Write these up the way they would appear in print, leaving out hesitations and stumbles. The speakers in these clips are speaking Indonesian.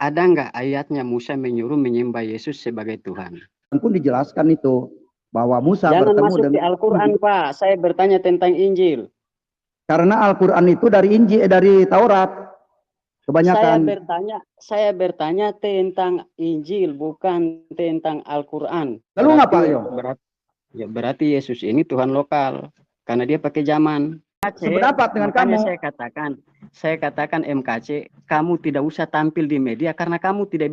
ada nggak ayatnya Musa menyuruh menyembah Yesus sebagai Tuhan? Pun dijelaskan itu bahwa Musa Jangan bertemu masuk di dengan Al-Quran, Pak. Saya bertanya tentang Injil. karena Al-Quran itu dari Injil, dari Taurat kebanyakan. Saya bertanya tentang Injil, bukan tentang Al-Quran. Lalu ngapa yo? Berarti Yesus ini Tuhan lokal karena dia pakai zaman. Sependapat dengan Makanya kamu. saya katakan MKC, kamu tidak usah tampil di media karena kamu tidak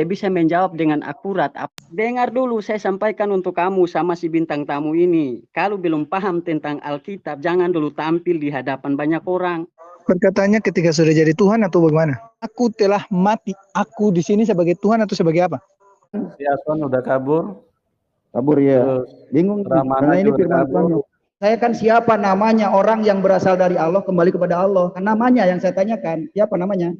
bisa menjawab dengan akurat. Dengar dulu, saya sampaikan untuk kamu sama si bintang tamu ini. Kalau belum paham tentang Alkitab, jangan dulu tampil di hadapan banyak orang. Perkataannya ketika sudah jadi Tuhan atau bagaimana? Aku telah mati. Aku di sini sebagai Tuhan atau sebagai apa? Si Aswan udah kabur. Kabur ya. Terus Bingung Ramana karena ini juga firman kabur. Tuhan. Saya kan siapa namanya orang yang berasal dari Allah kembali kepada Allah. Kan namanya yang saya tanyakan. Siapa namanya?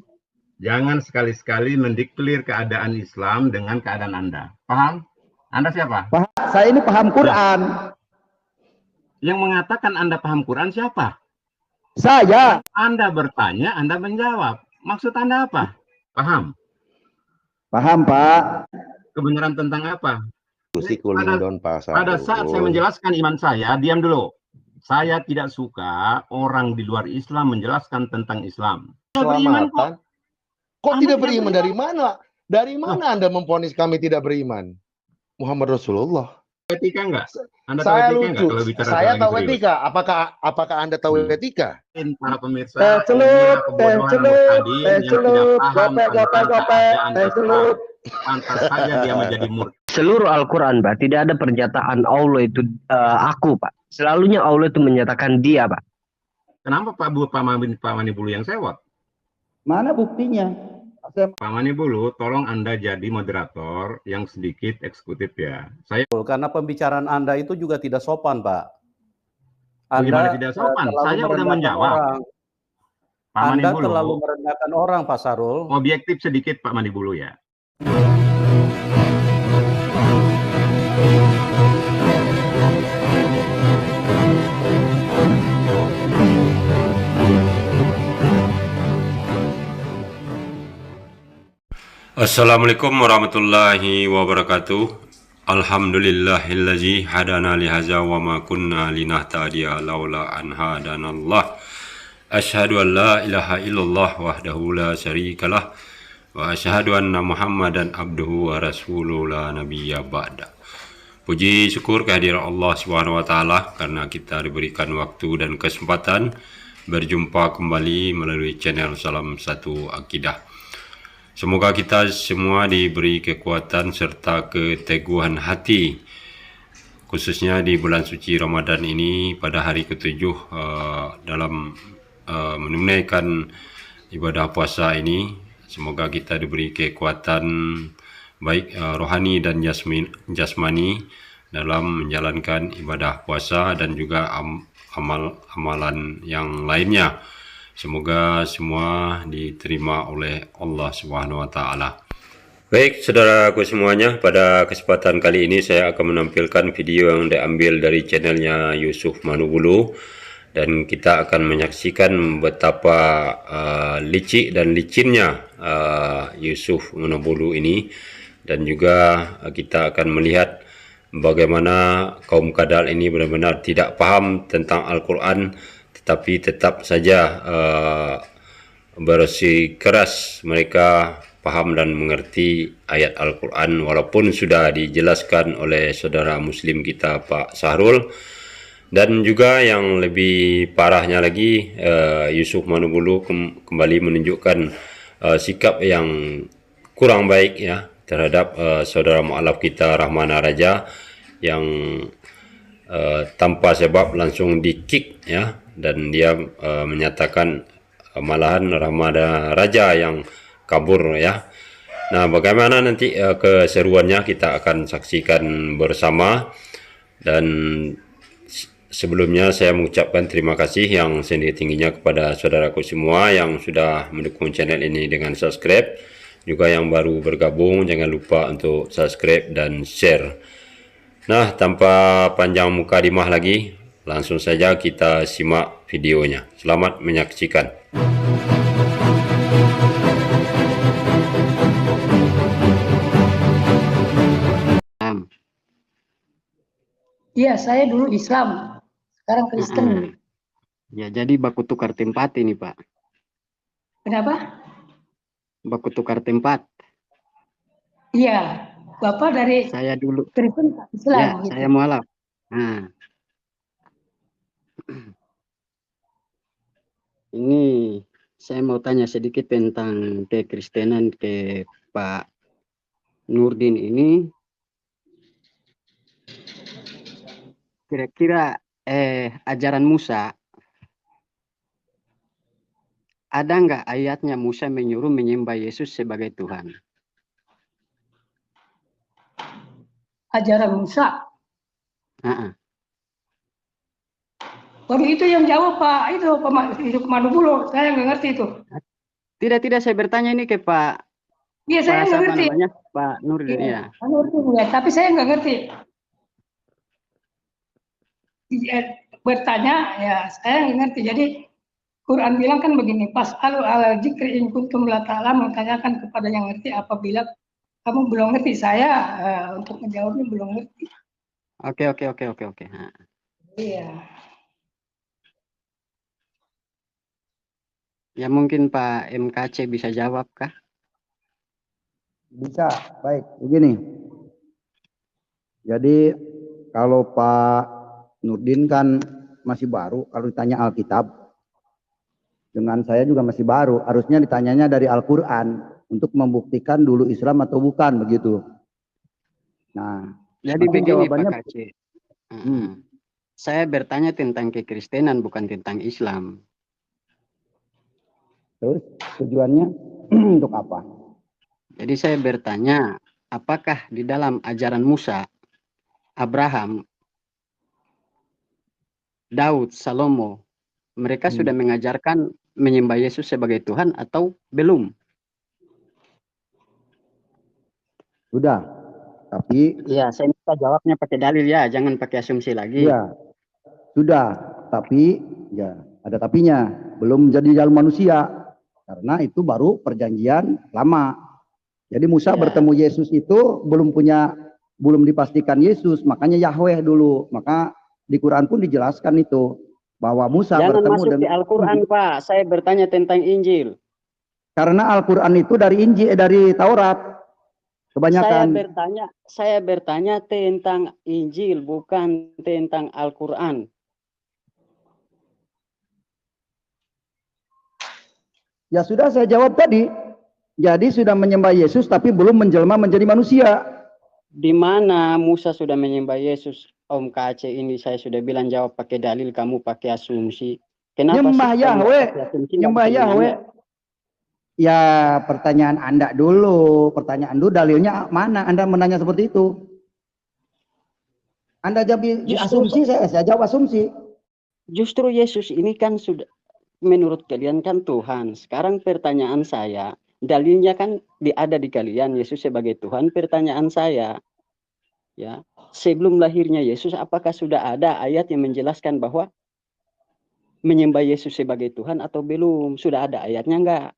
Jangan sekali-sekali mendeklir keadaan Islam dengan keadaan Anda. Paham? Anda siapa? Paham? Saya ini paham Quran. Yang mengatakan Anda paham Quran siapa? Saya. Anda bertanya, Anda menjawab. Maksud Anda apa? Paham? Paham, Pak. Kebenaran tentang apa? Pada saat saya menjelaskan iman saya, diam dulu. Saya tidak suka orang di luar Islam menjelaskan tentang Islam. Keselamatan. Kok tidak beriman? Dari mana? Dari mana Anda memvonis kami tidak beriman? Muhammad Rasulullah. Etika enggak? Anda Saya tahu etika lucu. enggak kalau bicara Saya soal tahu serius? etika. Apakah Anda tahu etika? Para pemirsa, Celup, kebodohan celup, tadi yang tidak celup, paham tentang keadaan celup. Islam. Pantas saja dia menjadi murtad. Seluruh Al-Quran, Pak, tidak ada pernyataan Allah itu aku, Pak. Selalunya Allah itu menyatakan dia, Pak. Kenapa Pak Manibulu yang sewot? Mana buktinya? Pak Manibulu, tolong Anda jadi moderator yang sedikit eksekutif ya. Saya Karena pembicaraan Anda itu juga tidak sopan, Pak. bagaimana tidak sopan? Saya udah menjawab. Pak Anda Manibulu, terlalu merendahkan orang, Pak Sarul. objektif sedikit Pak Manibulu ya. Assalamualaikum warahmatullahi wabarakatuh. Alhamdulillahillazi hadana lihaza wa ma kunna linahtadiya laula an hadanallah. Asyhadu an la ilaha illallah wahdahu la syarikalah wa asyhadu anna Muhammadan abduhu wa rasuluhu la nabiyya ba'da. Puji syukur kehadiran Allah Subhanahu wa taala karena kita diberikan waktu dan kesempatan berjumpa kembali melalui channel Salam Satu Akidah. Semoga kita semua diberi kekuatan serta keteguhan hati, khususnya di bulan suci Ramadan ini pada hari ke-7 dalam menunaikan ibadah puasa ini. Semoga kita diberi kekuatan baik rohani dan jasmani dalam menjalankan ibadah puasa dan juga amalan yang lainnya. Semoga semua diterima oleh Allah Subhanahu wa taala. Baik, saudaraku semuanya, pada kesempatan kali ini saya akan menampilkan video yang diambil dari channelnya Yusuf Manubulu, dan kita akan menyaksikan betapa licik dan licinnya Yusuf Manubulu ini, dan juga kita akan melihat bagaimana kaum kadal ini benar-benar tidak paham tentang Al-Quran, tetapi tetap saja bersikeras mereka paham dan mengerti ayat Al-Quran walaupun sudah dijelaskan oleh saudara muslim kita Pak Sahrul. Dan juga yang lebih parahnya lagi, Yusuf Manubulu kembali menunjukkan sikap yang kurang baik ya terhadap saudara mu'alaf kita Rahmana Raja yang tanpa sebab langsung di-kick ya, dan dia menyatakan malahan Rahmana Raja yang kabur ya. Nah, bagaimana nanti keseruannya kita akan saksikan bersama. Dan sebelumnya saya mengucapkan terima kasih yang setinggi-tingginya kepada saudaraku semua yang sudah mendukung channel ini dengan subscribe. Juga yang baru bergabung, jangan lupa untuk subscribe dan share. Nah, tanpa panjang mukadimah lagi, langsung saja kita simak videonya. Selamat menyaksikan. Iya, saya dulu Islam, sekarang Kristen. Ya, jadi baku tukar tempat ini, Pak. Kenapa? Baku tukar tempat. Iya, Bapak dari Saya dulu. Kristen ke Islam. Ya, gitu. saya mualaf. Nah. Ini saya mau tanya sedikit tentang kekristenan ke Pak Nurdin ini. Kira-kira ajaran Musa, ada nggak ayatnya Musa menyuruh menyembah Yesus sebagai Tuhan? Ajaran Musa. Waduh, itu yang jawab Pak Madubulo, saya nggak ngerti itu. Tidak, saya bertanya ini ke Pak. Iya, saya nggak ngerti. Namanya Pak Nurdin ya. Pak Nurdin ya, tapi saya nggak ngerti. Bertanya ya, saya nggak ngerti. Jadi Quran bilang kan begini, pas'alu ala dzikri in kuntum la ta'lamun, tanyakan kepada yang ngerti apabila kamu belum ngerti. Saya untuk menjawabnya belum ngerti. Oke. Iya. Ya mungkin Pak MKC bisa jawab kah? Bisa, baik. Begini. Jadi kalau Pak Nurdin kan masih baru, kalau ditanya Alkitab, dengan saya juga masih baru. Harusnya ditanyanya dari Al-Quran untuk membuktikan dulu Islam atau bukan, begitu. Nah, jadi begini jawabannya, Pak KC. Saya bertanya tentang kekristenan, bukan tentang Islam. Terus tujuannya untuk apa? Jadi saya bertanya, apakah di dalam ajaran Musa, Abraham, Daud, Salomo, mereka sudah mengajarkan menyembah Yesus sebagai Tuhan atau belum? Sudah, tapi... Iya, saya minta jawabnya pakai dalil ya, jangan pakai asumsi lagi. Iya, sudah, tapi ya ada tapinya, belum menjadi jalan manusia. Karena itu baru perjanjian lama. Jadi Musa bertemu Yesus itu belum dipastikan Yesus, makanya Yahweh dulu. Maka di Quran pun dijelaskan itu bahwa Musa jangan bertemu masuk di Al-Quran, Pak. Saya bertanya tentang Injil. Karena Al-Quran itu dari Injil, dari Taurat. Kebanyakan. Saya bertanya tentang Injil, bukan tentang Al-Quran. Ya sudah saya jawab tadi. Jadi sudah menyembah Yesus tapi belum menjelma menjadi manusia. Di mana Musa sudah menyembah Yesus? Om KC ini saya sudah bilang jawab pakai dalil, kamu pakai asumsi. Kenapa nyembah Yahweh? Nyembah Yahweh. Ya pertanyaan Anda dulu. Pertanyaan dulu dalilnya mana? Anda menanya seperti itu. Anda jawab asumsi, saya jawab asumsi. Justru Yesus ini kan sudah, menurut kalian kan Tuhan. Sekarang pertanyaan saya, dalilnya kan ada di kalian, Yesus sebagai Tuhan. Pertanyaan saya, ya, sebelum lahirnya Yesus, apakah sudah ada ayat yang menjelaskan bahwa menyembah Yesus sebagai Tuhan atau belum? Sudah ada ayatnya enggak?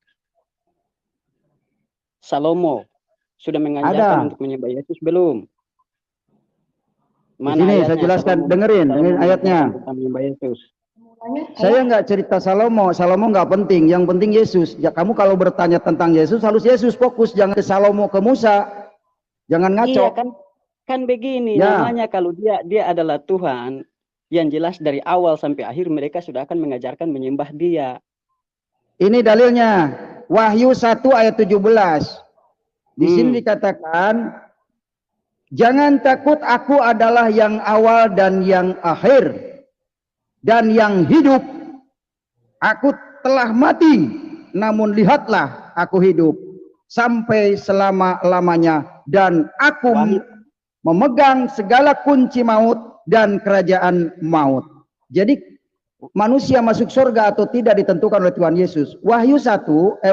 Salomo sudah mengajarkan untuk menyembah Yesus belum? Mana ayatnya? Saya jelaskan, dengerin ayatnya. Menyembah Yesus. Saya nggak cerita Salomo nggak penting, yang penting Yesus. Ya, kamu kalau bertanya tentang Yesus harus Yesus fokus, jangan ke Salomo, ke Musa, jangan ngaco. Iya kan begini ya. Namanya kalau dia adalah Tuhan, yang jelas dari awal sampai akhir mereka sudah akan mengajarkan menyembah Dia. Ini dalilnya Wahyu 1 ayat 17. Di sini dikatakan, jangan takut, aku adalah yang awal dan yang akhir dan yang hidup. Aku telah mati, namun lihatlah aku hidup sampai selama-lamanya, dan aku memegang segala kunci maut dan kerajaan maut. Jadi manusia masuk surga atau tidak ditentukan oleh Tuhan Yesus. Wahyu 1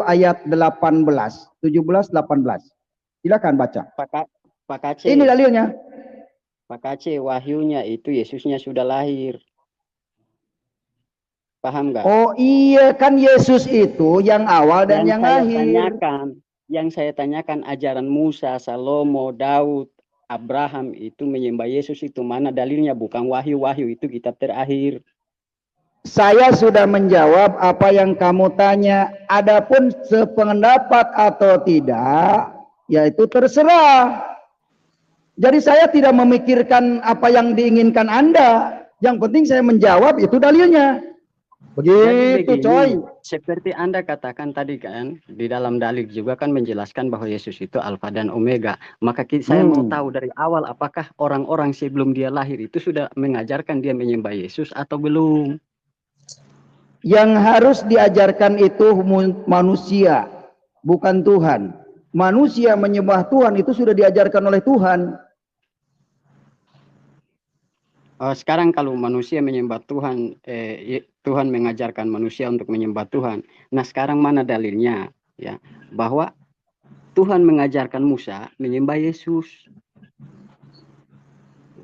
ayat 18, 17, 18. Silakan baca. Pak KC. Ini dalilnya. Pak KC, wahyunya itu Yesusnya sudah lahir. Paham nggak? Oh iya, kan Yesus itu yang awal dan yang akhir. Yang saya tanyakan ajaran Musa, Salomo, Daud, Abraham itu menyembah Yesus itu mana dalilnya? Bukan Wahyu itu kitab terakhir. Saya sudah menjawab apa yang kamu tanya. Adapun sependapat atau tidak, ya itu terserah. Jadi saya tidak memikirkan apa yang diinginkan Anda. Yang penting saya menjawab itu dalilnya. Begitu, coy. Seperti Anda katakan tadi kan, di dalam dalil juga kan menjelaskan bahwa Yesus itu Alfa dan Omega. Maka saya mau tahu dari awal apakah orang-orang sebelum dia lahir itu sudah mengajarkan dia menyembah Yesus atau belum? Yang harus diajarkan itu manusia, bukan Tuhan. Manusia menyembah Tuhan itu sudah diajarkan oleh Tuhan. Sekarang kalau manusia menyembah Tuhan, Tuhan mengajarkan manusia untuk menyembah Tuhan. Nah sekarang mana dalilnya? Ya, bahwa Tuhan mengajarkan Musa menyembah Yesus.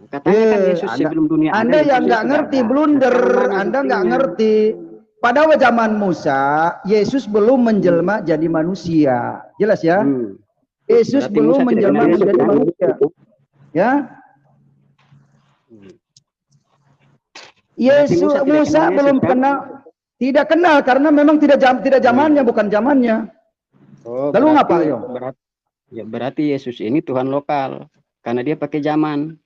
Katanya kan Yesus sebelum dunia Anda yang nggak ngerti, blunder. Anda nggak ngerti. Pada zaman Musa, Yesus belum menjelma jadi manusia. Jelas ya? Yesus Berarti belum Musa tidak menjelma kenal Yesus, menjadi kan? manusia. Ya? Yesus Musa belum kenal, tidak kenal karena memang tidak zamannya, bukan zamannya. Lalu ngapa yo? Berarti Yesus ini Tuhan lokal karena dia pakai zaman.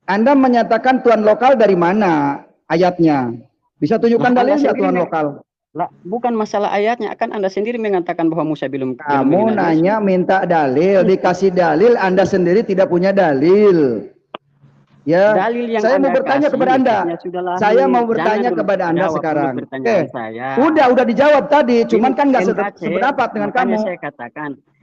Anda menyatakan Tuhan lokal dari mana ayatnya? Bisa tunjukkan dalilnya Tuhan lokal? Lah, bukan masalah ayatnya, akan Anda sendiri mengatakan bahwa Musa belum. Kamu nanya minta dalil, dikasih dalil, Anda sendiri tidak punya dalil. Ya, dalil yang saya mau bertanya kepada Anda. Saya mau bertanya kepada Anda sekarang. Oke, udah dijawab tadi, cuman kan nggak sependapat dengan kamu.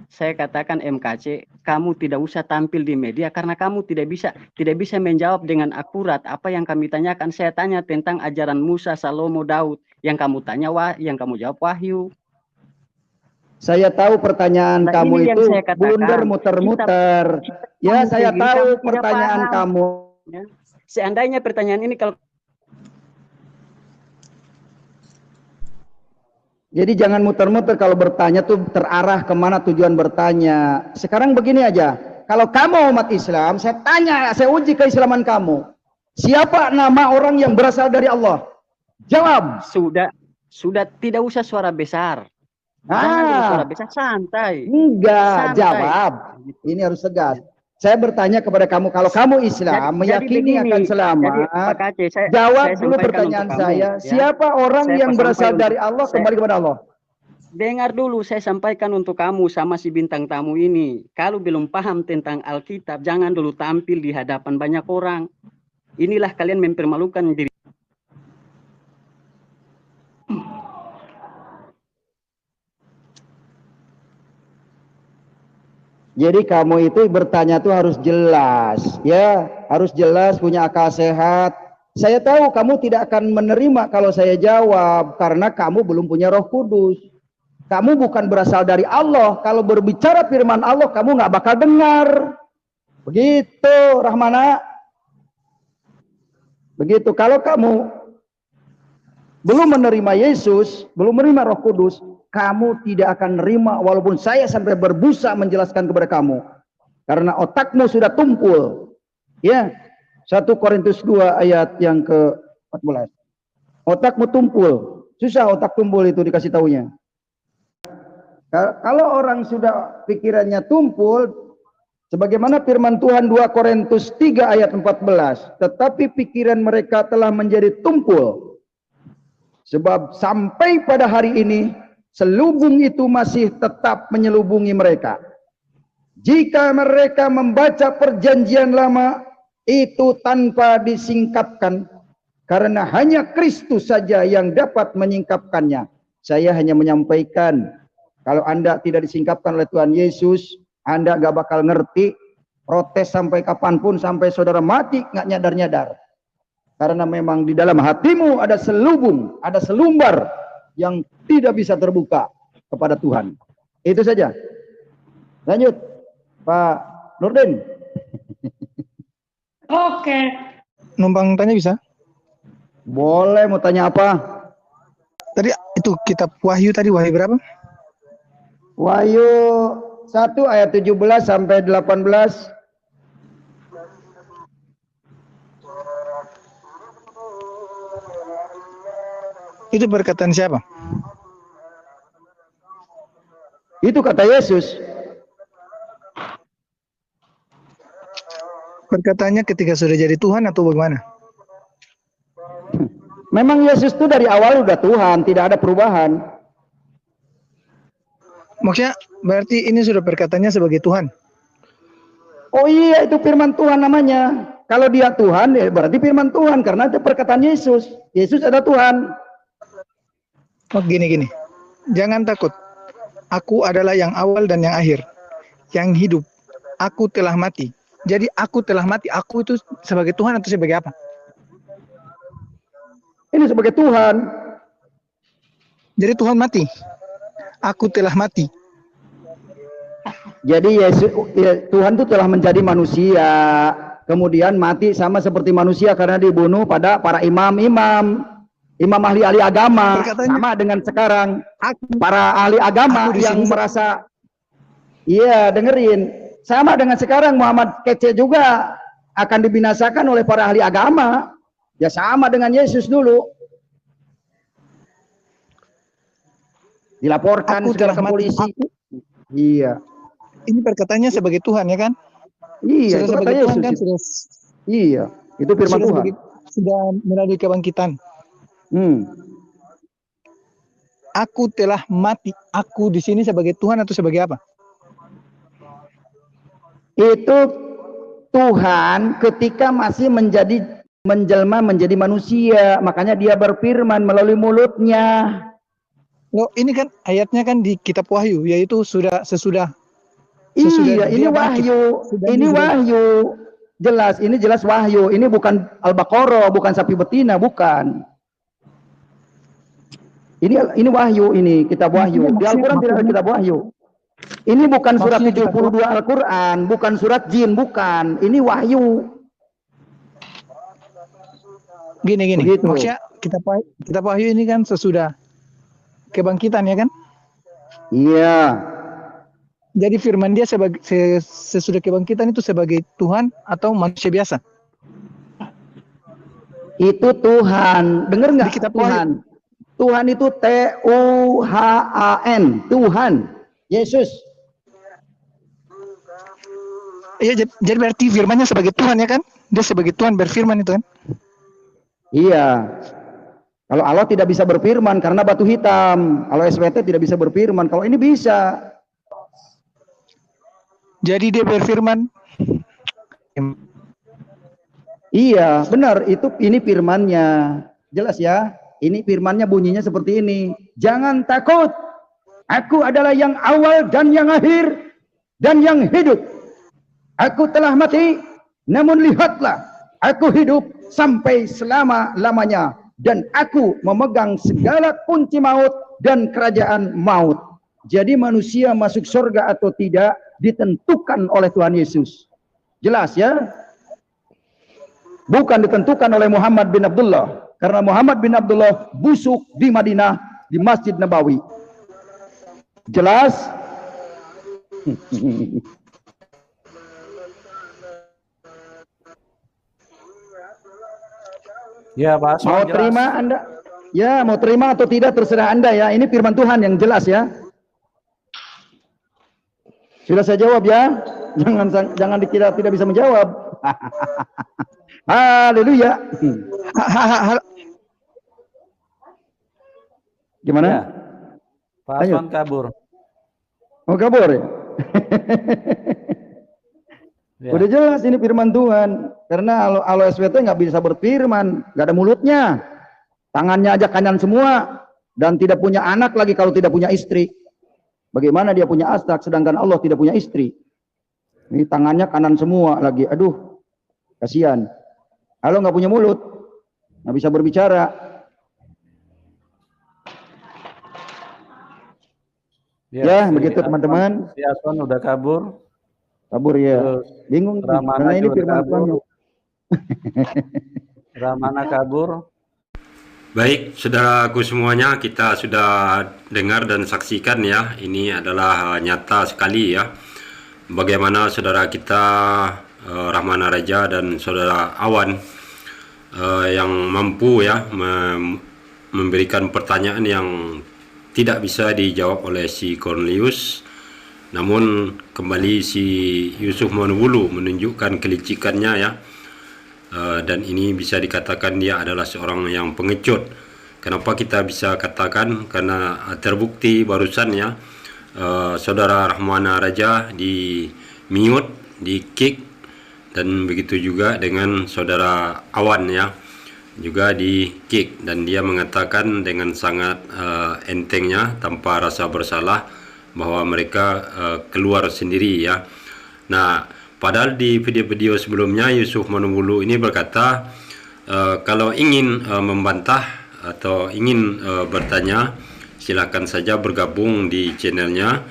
Saya katakan MKC, kamu tidak usah tampil di media karena kamu tidak bisa menjawab dengan akurat apa yang kami tanyakan. Saya tanya tentang ajaran Musa, Salomo, Daud. Yang kamu tanya yang kamu jawab Wahyu. Saya tahu pertanyaan kamu itu blunder muter-muter. Ya, saya tahu pertanyaan kamu. Ya. Seandainya pertanyaan ini kalau jadi jangan muter-muter kalau bertanya tuh terarah kemana tujuan bertanya. Sekarang begini aja, kalau kamu umat Islam, saya tanya, saya uji keislaman kamu. Siapa nama orang yang berasal dari Allah? Jawab. Sudah tidak usah suara besar. Jangan dulu suara besar, santai. Enggak, jawab. Ini harus tegas. Saya bertanya kepada kamu, kalau kamu Islam meyakini akan selamat, jawab dulu pertanyaan saya. Siapa orang yang berasal dari Allah kembali kepada Allah? Dengar dulu, saya sampaikan untuk kamu sama si bintang tamu ini. Kalau belum paham tentang Alkitab, jangan dulu tampil di hadapan banyak orang. Inilah kalian mempermalukan diri. Jadi kamu itu bertanya tuh harus jelas, ya, harus jelas, punya akal sehat. Saya tahu kamu tidak akan menerima kalau saya jawab karena kamu belum punya Roh Kudus. Kamu bukan berasal dari Allah. Kalau berbicara firman Allah, kamu nggak bakal dengar. Begitu, Rahmana. Begitu. Kalau kamu belum menerima Yesus, belum menerima Roh Kudus, kamu tidak akan nerima walaupun saya sampai berbusa menjelaskan kepada kamu. Karena otakmu sudah tumpul. Ya. 1 Korintus 2 ayat yang ke-14. Otakmu tumpul. Susah otak tumpul itu dikasih taunya. Kalau orang sudah pikirannya tumpul, sebagaimana firman Tuhan 2 Korintus 3 ayat 14. Tetapi pikiran mereka telah menjadi tumpul. Sebab sampai pada hari ini, selubung itu masih tetap menyelubungi mereka. Jika mereka membaca perjanjian lama, itu tanpa disingkapkan. Karena hanya Kristus saja yang dapat menyingkapkannya. Saya hanya menyampaikan, kalau Anda tidak disingkapkan oleh Tuhan Yesus, Anda gak bakal ngerti. Protes sampai kapanpun, sampai saudara mati, gak nyadar-nyadar. Karena memang di dalam hatimu ada selubung, ada selumbar yang tidak bisa terbuka kepada Tuhan. Itu saja. Lanjut, Pak Nurdin. Oke. Numpang tanya bisa? Boleh, mau tanya apa? Tadi itu kitab Wahyu tadi, Wahyu berapa? Wahyu 1 ayat 17 sampai 18. Itu perkataan siapa? Itu kata Yesus. Perkataannya ketika sudah jadi Tuhan atau bagaimana? Memang Yesus itu dari awal udah Tuhan, tidak ada perubahan. Maksudnya berarti ini sudah perkataannya sebagai Tuhan. Oh iya, itu firman Tuhan namanya. Kalau dia Tuhan, ya berarti firman Tuhan, karena itu perkataan Yesus. Yesus adalah Tuhan. Oh, gini. Jangan takut. Aku adalah yang awal dan yang akhir. Yang hidup. Aku telah mati. Jadi aku telah mati. Aku itu sebagai Tuhan atau sebagai apa? Ini sebagai Tuhan. Jadi Tuhan mati. Aku telah mati. Jadi Yesus, Tuhan itu telah menjadi manusia. Kemudian mati sama seperti manusia karena dibunuh pada para imam-imam. Imam ahli-ahli agama. Sama dengan sekarang. Para ahli agama yang merasa. Iya, dengerin. Sama dengan sekarang Muhammad kece juga akan dibinasakan oleh para ahli agama. Ya sama dengan Yesus dulu. Dilaporkan segala ke polisi. Iya. Ini perkataannya sebagai Tuhan, ya kan? Iya, sudah itu sebagai kata Tuhan Yesus. kan? Iya, itu firman Tuhan. Sudah melalui kebangkitan. Aku telah mati. Aku di sini sebagai Tuhan atau sebagai apa? Itu Tuhan ketika masih menjelma menjadi manusia, makanya dia berfirman melalui mulutnya. Loh, ini kan ayatnya kan di kitab Wahyu, yaitu sesudah Iya, ini dia bangkit. wahyu. Ini wahyu. Jelas, ini jelas wahyu. Ini bukan Al-Baqarah, bukan sapi betina, bukan. Ini wahyu, ini kitab wahyu. Di Al-Quran tidak ada kitab wahyu. Ini bukan surat 72 Al-Quran, bukan surat jin, bukan. Ini wahyu. Gini. Begitu. Maksudnya kitab Wahyu ini kan sesudah kebangkitan, ya kan? Iya. Jadi firman dia sesudah kebangkitan itu sebagai Tuhan atau manusia biasa? Itu Tuhan. Dengar nggak? Tuhan. Tuhan itu T-U-H-A-N. Tuhan. Yesus. Iya, jadi berarti firmannya sebagai Tuhan, ya kan? Dia sebagai Tuhan berfirman itu kan? Iya. Kalau Allah tidak bisa berfirman karena batu hitam. Kalau SWT tidak bisa berfirman. Kalau ini bisa. Jadi dia berfirman. Iya, benar. Ini firmannya. Jelas ya. Ini firmannya bunyinya seperti ini. Jangan takut. Aku adalah yang awal dan yang akhir dan yang hidup. Aku telah mati, namun lihatlah, aku hidup sampai selama-lamanya. Dan aku memegang segala kunci maut dan kerajaan maut. Jadi manusia masuk surga atau tidak ditentukan oleh Tuhan Yesus. Jelas ya? Bukan ditentukan oleh Muhammad bin Abdullah. Karena Muhammad bin Abdullah busuk di Madinah, di Masjid Nabawi. Jelas? Ya, Pak. Mau jelas. terima Anda? Ya, mau terima atau tidak terserah Anda ya. Ini firman Tuhan yang jelas ya. Sudah saya jawab ya. Jangan dikira tidak bisa menjawab. Haleluya. Gimana? Ya. Pak Aswan kabur. Mau kabur ya? Ya. Udah jelas ini firman Tuhan. Karena Allah SWT nggak bisa berfirman, nggak ada mulutnya, tangannya aja kanan semua, dan tidak punya anak lagi kalau tidak punya istri. Bagaimana dia punya anak sedangkan Allah tidak punya istri? Ini tangannya kanan semua lagi. Aduh, kasihan. Allah nggak punya mulut, nggak bisa berbicara. Ya, begitu teman-teman. Si Aswan udah kabur. Kabur ya. Bingung karena ini firman Tuhan. Ramana kabur. Baik, saudaraku semuanya, kita sudah dengar dan saksikan ya. Ini adalah nyata sekali ya. Bagaimana saudara kita Rahmana Raja dan saudara Awan yang mampu ya memberikan pertanyaan yang tidak bisa dijawab oleh si Cornelius. Namun kembali si Yusuf Manwulu menunjukkan kelicikannya ya. Dan ini bisa dikatakan dia adalah seorang yang pengecut. Kenapa kita bisa katakan? Karena terbukti barusan ya, saudara Rahmana Raja di mute, di kick, dan begitu juga dengan saudara Awan ya, juga di kick, dan dia mengatakan dengan sangat entengnya tanpa rasa bersalah bahwa mereka keluar sendiri ya. Nah, padahal di video-video sebelumnya Yusuf Manwulu ini berkata kalau ingin membantah atau ingin bertanya, silakan saja bergabung di channelnya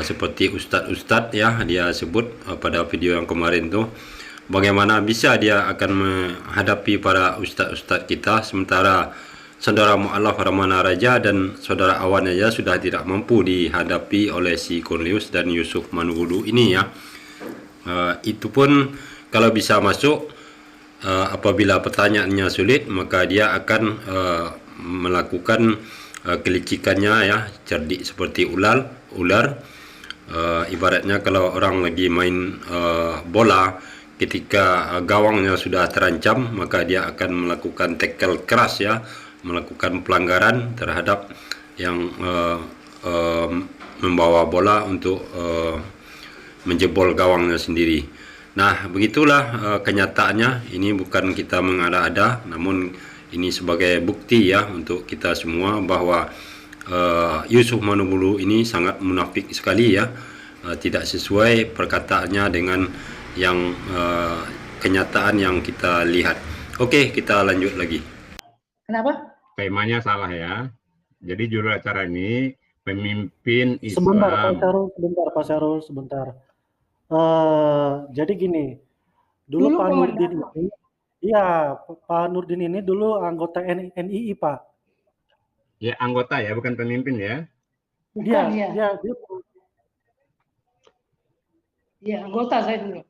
seperti Ustadz-Ustadz ya, dia sebut pada video yang kemarin tuh bagaimana bisa dia akan menghadapi para Ustadz-Ustadz kita, sementara saudara Mu'allaf Rahmana Raja dan saudara Awan aja sudah tidak mampu dihadapi oleh si Cornelius dan Yusuf Manwulu ini ya. Itu pun kalau bisa masuk, apabila pertanyaannya sulit maka dia akan melakukan kelicikannya ya, cerdik seperti ular. Ibaratnya kalau orang lagi main bola, ketika gawangnya sudah terancam maka dia akan melakukan tackle keras ya, melakukan pelanggaran terhadap yang membawa bola untuk menjebol gawangnya sendiri. Nah, begitulah kenyataannya. Ini bukan kita mengada-ada, namun ini sebagai bukti ya untuk kita semua bahwa Yusuf Manwulu ini sangat munafik sekali ya, tidak sesuai perkataannya dengan yang kenyataan yang kita lihat. Oke, kita lanjut lagi. Kenapa? Temanya salah ya. Jadi judul acara ini pemimpin Islam. Pak Syarul, sebentar. Jadi gini, dulu Pak Nurdin ini, iya, Pak Nurdin ini dulu anggota NII, Pak. Ya, anggota ya, bukan pemimpin ya. Bukan, dia anggota saya dulu.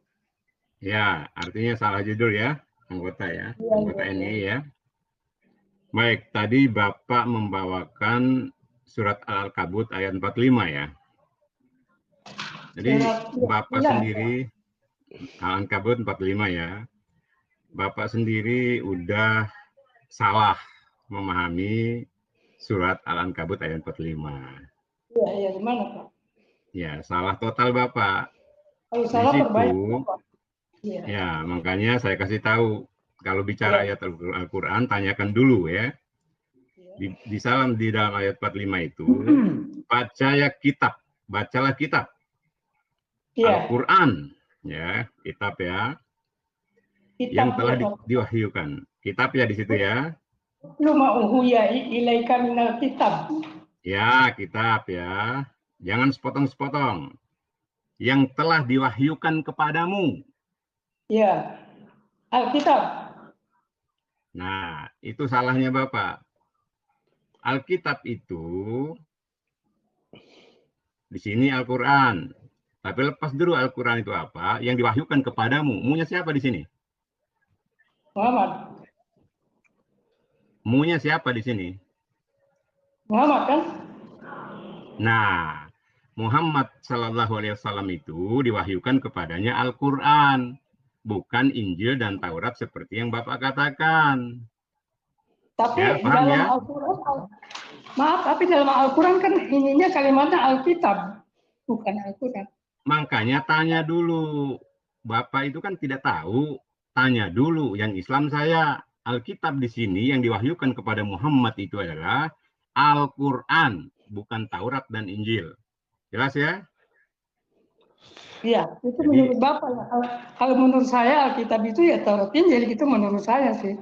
Ya, artinya salah judul ya, anggota ya, anggota NII ya. Baik, tadi Bapak membawakan surat Al-Ankabut ayat 45 ya. Jadi Bapak sendiri, Al-Ankabut 45 ya, Bapak sendiri udah salah memahami surat Al-Ankabut ayat 45. Iya, gimana Pak? Ya, salah total Bapak. Kalau salah perbaiki Bapak. Ya, makanya saya kasih tahu, kalau bicara ayat Al-Quran, tanyakan dulu ya. Di dalam ayat 45 itu, bacalah kitab. Al-Quran, ya, kitab ya, yang telah diwahyukan. Kitab ya di situ ya. Ya, kitab ya. Jangan sepotong-sepotong. Yang telah diwahyukan kepadamu. Ya, Alkitab. Nah, itu salahnya Bapak. Alkitab itu di sini Al-Quran. Tapi lepas dulu Al-Quran itu apa? Yang diwahyukan kepadamu. Munya siapa di sini? Muhammad. Munya siapa di sini? Muhammad kan? Nah, Muhammad Sallallahu Alaihi Wasallam itu diwahyukan kepadanya Al-Quran, bukan Injil dan Taurat seperti yang Bapak katakan. Tapi ya, paham dalam ya? Al-Quran, maaf, tapi dalam Al-Quran kan ininya kalimatnya Alkitab, bukan Al-Quran. Makanya tanya dulu. Bapak itu kan tidak tahu. Tanya dulu. Yang Islam saya, Alkitab di sini yang diwahyukan kepada Muhammad itu adalah Al-Quran, bukan Taurat dan Injil. Jelas ya? Iya, itu menurut Bapak ya. Kalau menurut saya Alkitab itu ya Taurat Injil, itu menurut saya sih.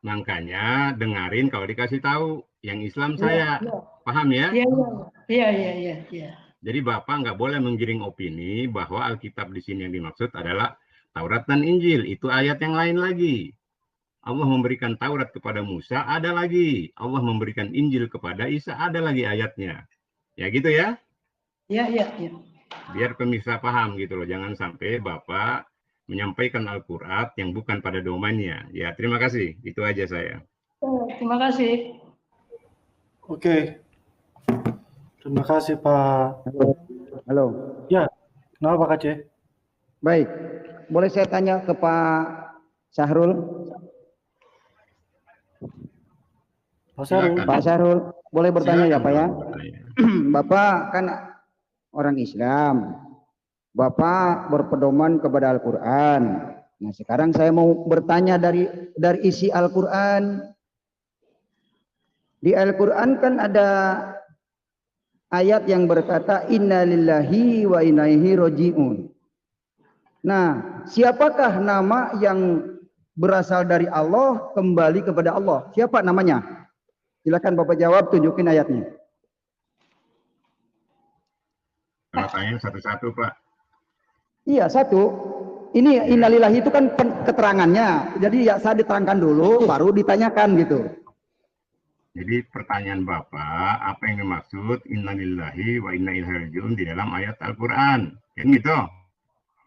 Makanya dengarin kalau dikasih tahu. Yang Islam saya. Paham ya? Iya. Jadi Bapak nggak boleh menggiring opini bahwa Alkitab di sini yang dimaksud adalah Taurat dan Injil. Itu ayat yang lain lagi. Allah memberikan Taurat kepada Musa, ada lagi. Allah memberikan Injil kepada Isa, ada lagi ayatnya. Ya gitu ya? Iya. Biar pemirsa paham gitu loh. Jangan sampai Bapak menyampaikan Al-Quran yang bukan pada domainnya. Ya, terima kasih. Itu aja saya. Terima kasih. Oke. Terima kasih Pak. Halo. Ya, kenapa Pak Aceh? Baik. Boleh saya tanya ke Pak Syahrul? Pak Syahrul. Pak Syahrul, boleh bertanya ya Pak ya? Bertanya. Bapak kan orang Islam. Bapak berpedoman kepada Al-Quran. Nah sekarang saya mau bertanya dari isi Al-Quran. Di Al-Quran kan ada ayat yang berkata inna lillahi wa inna ilaihi raji'un. Nah, siapakah nama yang berasal dari Allah kembali kepada Allah? Siapa namanya? Silakan Bapak jawab, tunjukin ayatnya. Kalau tanya satu-satu, Pak. Iya, satu. Ini innalillahi itu kan keterangannya. Jadi ya saya diterangkan dulu, baru ditanyakan gitu. Jadi pertanyaan Bapak, apa yang dimaksud innalillahi wa inna ilaihi raji'un di dalam ayat Al-Quran? Kan gitu?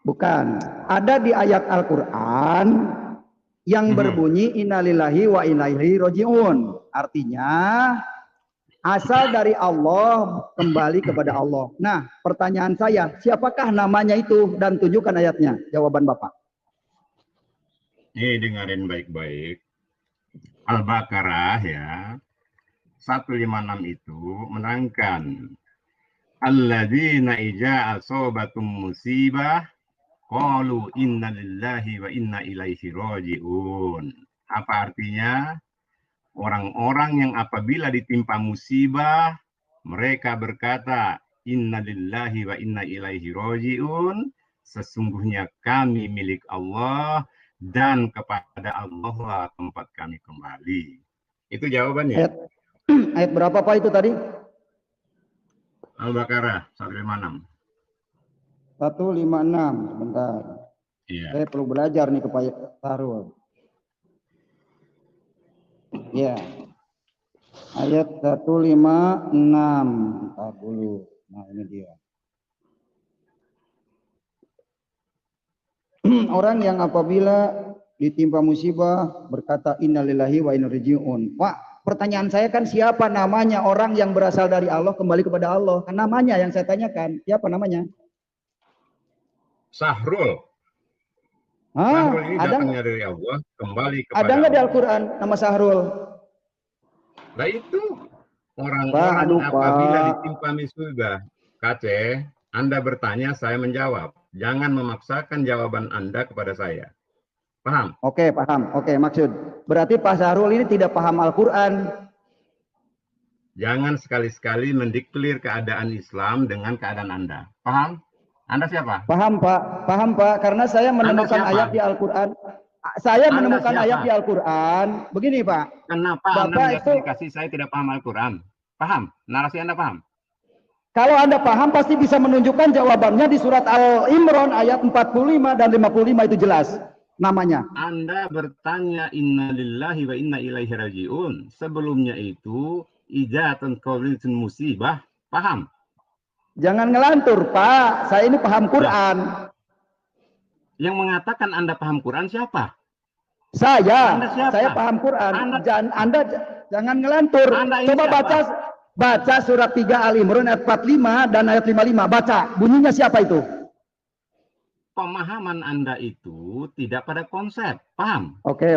Bukan. Ada di ayat Al-Quran yang berbunyi innalillahi wa inna ilaihi raji'un. Artinya asal dari Allah kembali kepada Allah. Nah, pertanyaan saya, siapakah namanya itu dan tunjukkan ayatnya? Jawaban Bapak. Nih dengerin baik-baik. Al-Baqarah ya. 156 itu menerangkan alladzina ija asobatum musibah qalu inna lillahi wa inna ilaihi raji'un. Apa artinya? Orang-orang yang apabila ditimpa musibah mereka berkata inna lillahi wa inna ilaihi raji'un, sesungguhnya kami milik Allah dan kepada Allah lah tempat kami kembali. Itu jawabannya. Ayat berapa Pak itu tadi? Al-Baqarah 156. 156, sebentar. Iya. Saya perlu belajar nih ke Pak Syahrul. Ya. Ayat 156. Entar dulu. Nah, ini dia. Orang yang apabila ditimpa musibah berkata innalillahi wa inna ilaihi raji'un. Pak, pertanyaan saya kan siapa namanya orang yang berasal dari Allah kembali kepada Allah? Kan namanya yang saya tanyakan. Siapa namanya? Sahrul. Ah, Sahrul ini datangnya dari Allah kembali kepada ada nggak di Allah. Al-Quran nama Sahrul? Nah itu orang-orang apabila ditimpa musibah, Kace, Anda bertanya, saya menjawab. Jangan memaksakan jawaban Anda kepada saya. Paham? Oke, paham. Oke, maksud. Berarti Pak Syahrul ini tidak paham Al-Quran. Jangan sekali-sekali mendeklir keadaan Islam dengan keadaan Anda. Paham? Anda siapa? Paham Pak, paham Pak. Karena saya menemukan ayat di Al-Quran. Saya menemukan ayat di Al-Quran. Begini Pak. Kenapa Bapak Anda itu, menjustifikasi saya tidak paham Al-Quran? Paham? Narasi Anda paham? kalau Anda paham pasti bisa menunjukkan jawabannya di surat Al-Imran ayat 45 dan 55 itu jelas namanya. Anda bertanya inna lillahi wa inna ilaihi raji'un. Sebelumnya itu ijatun qawlitun musibah. Paham? Jangan ngelantur Pak. Saya ini paham Quran. Yang mengatakan Anda paham Quran siapa? Saya. Anda siapa? Saya paham Quran. Anda jangan ngelantur. Coba baca surat 3 Al-Imran ayat 45 dan ayat 55. Baca. Bunyinya siapa itu? Pemahaman Anda itu tidak pada konsep. Paham? Oke.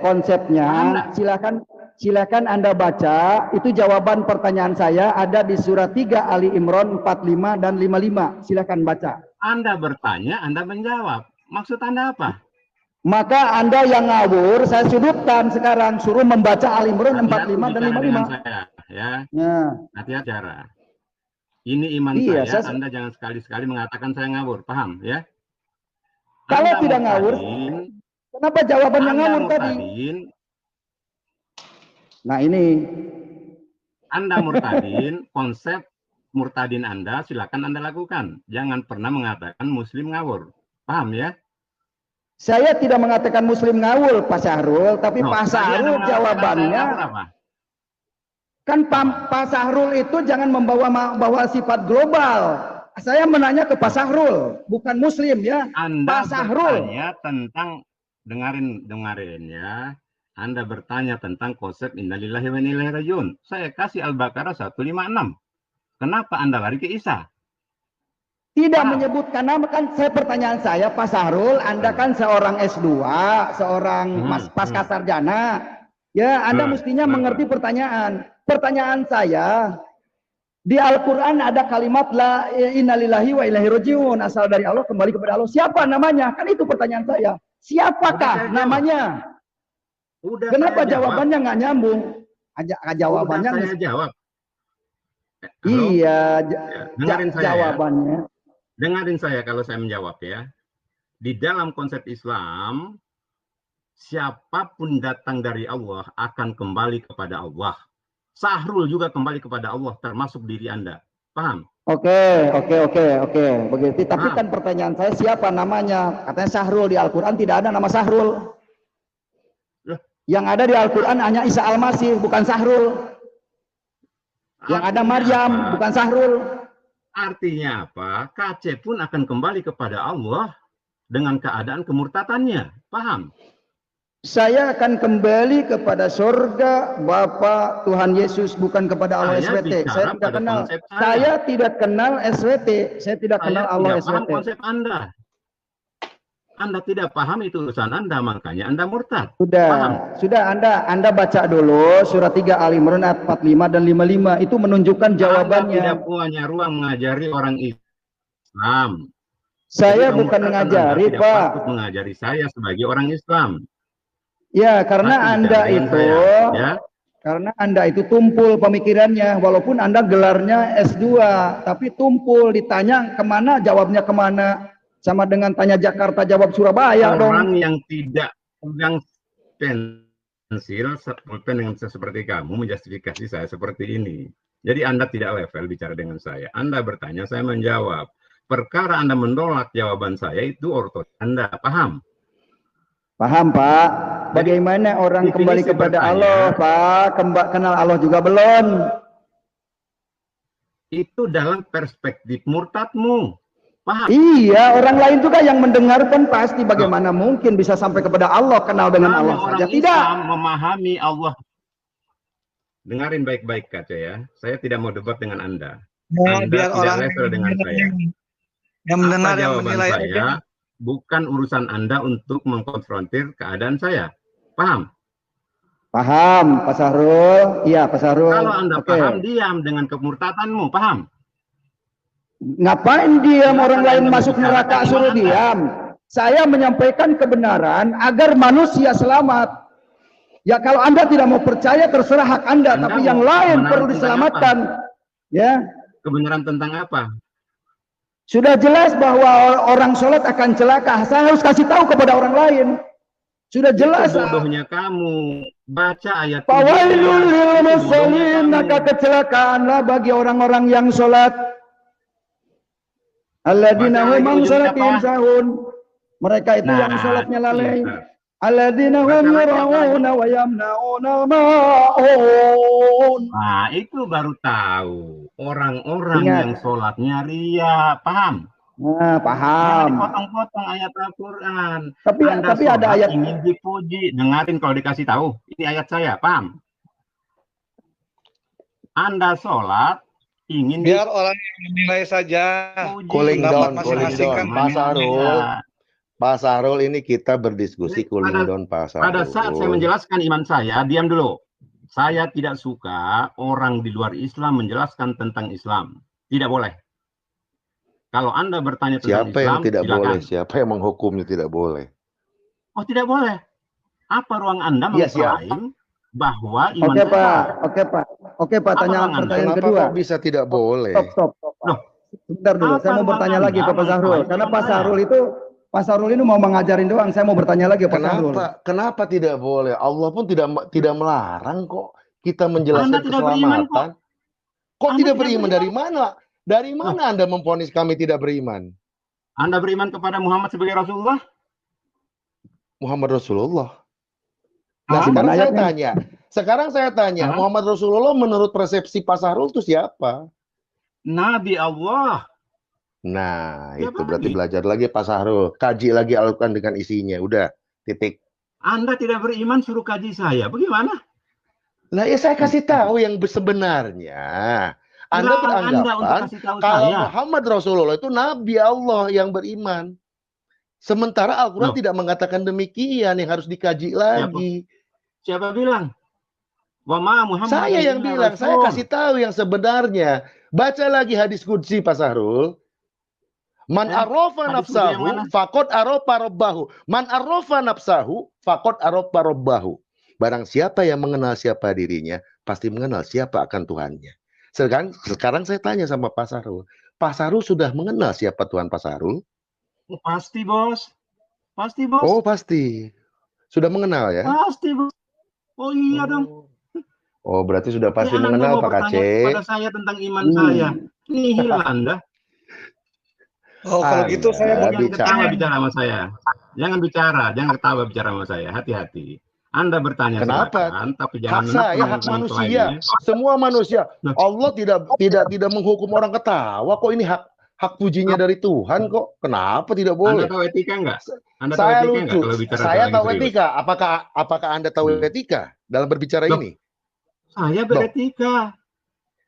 Konsepnya silakan Anda baca. Itu jawaban pertanyaan saya ada di surat 3 Ali Imran 45 dan 55. Silakan baca. Anda bertanya, Anda menjawab. Maksud Anda apa? Maka Anda yang ngawur, saya sudutkan sekarang. Suruh membaca Ali Imran 45 dan 55. Saya, ya. Nah. Hati-hati cara. Ini iman saya. Anda jangan sekali-sekali mengatakan saya ngawur. Paham ya? Kalau anda tidak ngawur, kenapa jawabannya ngawur tadi? Nah ini. Anda murtadin, konsep murtadin Anda silakan Anda lakukan. Jangan pernah mengatakan Muslim ngawur. Paham ya? Saya tidak mengatakan Muslim ngawur, Pak Syahrul, tapi Pak Syahrul jawabannya. Kan Pak Syahrul itu jangan membawa sifat global. Saya menanya ke Pak Syahrul, bukan Muslim ya. Anda Pak Syahrul bertanya tentang dengarin ya. Anda bertanya tentang konsep innalillahi wa inna ilaihi rajiun. Saya kasih Al-Baqarah 156. Kenapa Anda lari ke Isa? Tidak menyebutkan nama, kan saya pertanyaan saya, Pak Sahrul, Anda kan seorang S2, seorang pasca sarjana. Ya, Anda mestinya mengerti pertanyaan. Pertanyaan saya, di Al-Quran ada kalimat la innalillahi wa ilaihi rajiun, asal dari Allah kembali kepada Allah. Siapa namanya? Kan itu pertanyaan saya. Siapakah namanya? Kenapa jawabannya nggak nyambung? Jawabannya Udah saya jawab. Iya, dengerin saya jawabannya. Ya. Dengerin saya kalau saya menjawab ya. Di dalam konsep Islam, siapapun datang dari Allah akan kembali kepada Allah. Sahrul juga kembali kepada Allah, termasuk diri Anda. Paham? Oke. Begitu. Tapi kan pertanyaan saya, siapa namanya? Katanya Sahrul, di Al-Quran tidak ada nama Sahrul. Yang ada di Al-Quran hanya Isa Al-Masih, bukan Sahrul. Yang ada Maryam, bukan Sahrul. Artinya apa? KC pun akan kembali kepada Allah dengan keadaan kemurtatannya. Paham? Saya akan kembali kepada surga Bapa Tuhan Yesus, bukan kepada Allah SWT. Saya tidak kenal. Saya tidak kenal SWT. Saya tidak kenal Allah SWT. Paham konsep Anda. Anda tidak paham, itu urusan Anda, makanya Anda murtad. Sudah Anda baca dulu surat 3 Al Imran ayat 45 dan 55, itu menunjukkan jawabannya. Anda tidak punya ruang mengajari orang Islam. Saya bukan mengajari, Anda Pak. tidak patut mengajari saya sebagai orang Islam. Ya, karena Anda itu karena Anda itu tumpul pemikirannya, walaupun Anda gelarnya S2, tapi tumpul, ditanya kemana, jawabnya kemana. Sama dengan tanya Jakarta jawab Surabaya dong. Orang yang tidak pegang pensil dengan seperti kamu menjustifikasi saya seperti ini. Jadi Anda tidak level bicara dengan saya. Anda bertanya, saya menjawab. Perkara Anda menolak jawaban saya itu otoritas Anda. Paham? Paham, Pak. Bagaimana orang kembali kepada Allah, Pak? Kenal Allah juga belum? Itu dalam perspektif murtadmu. Paham? Iya, orang lain juga yang mendengarkan pasti bagaimana mungkin bisa sampai kepada Allah, kenal dengan Allah saja. Tidak. Islam memahami Allah. Dengarin baik-baik, Kaca ya. Saya tidak mau debat dengan Anda. Anda biar tidak orang level dengan saya. Yang mendengar, Apa yang jawaban menilai saya? Bukan urusan Anda untuk mengkonfrontir keadaan saya. Paham? Paham, Pak Sahrul. Iya, Pak Sahrul. Kalau Anda paham, diam dengan kemurtadanmu. Paham? Ngapain diam, orang lain masuk neraka suruh diam? Saya menyampaikan kebenaran agar manusia selamat. Ya, kalau Anda tidak mau percaya terserah hak Anda, tapi yang lain perlu diselamatkan. Ya. Kebenaran tentang apa? Sudah jelas bahwa orang sholat akan celaka. Saya harus kasih tahu kepada orang lain. Sudah jelas. Bodohnya kamu. Baca ayat. Fawailul lil musallin, maka kecelakaanlah bagi orang-orang yang sholat. Alladzina hum an salatihim sahun. Mereka itu yang sholatnya lalai. Alladzina hum yura'una wa yamna'una ma'un. Nah, itu baru tahu. Orang-orang yang sholatnya ria. Paham? Nah, paham. Potong-potong ayat Al-Quran. Tapi ada ayat ingin dipuji. Dengarin kalau dikasih tahu. Ini ayat saya. Paham? Anda sholat ingin biar orang yang menilai saja. Cooling down. Pak Sahrul, ini kita berdiskusi cooling down, Pak Sahrul. Pada saat saya menjelaskan iman saya, diam dulu. Saya tidak suka orang di luar Islam menjelaskan tentang Islam. Tidak boleh. Kalau Anda bertanya tentang Islam, yang tidak silakan. boleh? Siapa yang menghukumnya tidak boleh? Oh, tidak boleh. Apa ruang Anda mengklaim bahwa iman Oke, Pak. Oke, Pak. Pertanyaan kedua. Kenapa bisa tidak boleh? Stop. Sebentar dulu. Saya mau bertanya lagi ke Pak Sahrul. Karena Pak Sahrul ini mau mengajarin doang. Saya mau bertanya lagi ke Pak Sahrul. Kenapa tidak boleh? Allah pun tidak melarang kok kita menjelaskan keselamatan. Kok tidak beriman? Dari mana? Dari mana Anda memvonis kami tidak beriman? Anda beriman kepada Muhammad sebagai Rasulullah? Muhammad Rasulullah. Nah, sekarang saya tanya, Muhammad Rasulullah menurut persepsi Pak Sahrul itu siapa? Nabi Allah. Nah, itu berarti belajar lagi Pak Sahrul, kaji lagi Al-Quran dengan isinya. Udah, titik. Anda tidak beriman suruh kaji saya. Bagaimana? Lah ya saya kasih tahu yang sebenarnya. Anda Anda untuk beranggapan kasih tahu kalau saya. Muhammad Rasulullah itu Nabi Allah yang beriman. Sementara Al-Quran Loh. tidak mengatakan demikian, yang harus dikaji lagi. Siapa bilang? Wa ma Muhammad Saya yang bilang, saya Rasul. kasih tahu yang sebenarnya. Baca lagi hadis qudsi Pak Sahrul. Man arrofa Hadis qudsi yang nafsahu mana? faqad arofa rabbahu. Man arrofa nafsahu faqad arofa rabbahu. Barang siapa yang mengenal siapa dirinya, pasti mengenal siapa akan Tuhannya. Sekarang saya tanya sama Pak Sahrul. Pak Sahrul sudah mengenal siapa Tuhan Pak Sahrul? Oh, pasti, Bos. Pasti, Bos. Oh, pasti. Sudah mengenal ya? Pasti, Bos. Oh iya dong. Oh, berarti sudah pasti Anda mengenal mau Pak bertanya Kacek. kepada saya tentang iman saya. Nihil Anda. Oh, kalau gitu saya Jangan boleh ketawa bicara sama saya. Jangan ketawa bicara sama saya. Hati-hati. Anda bertanya Kenapa? silakan, tapi jangan Hak saya, hak manusia. Semua manusia. Allah tidak menghukum orang ketawa. Kok ini hak pujinya dari Tuhan kok? Kenapa tidak boleh? Anda tahu etika enggak? Anda tahu Saya etika lucu. enggak kalau bicara Saya soal tahu yang serius? etika. Apakah Anda tahu etika dalam berbicara ini? Saya beretika.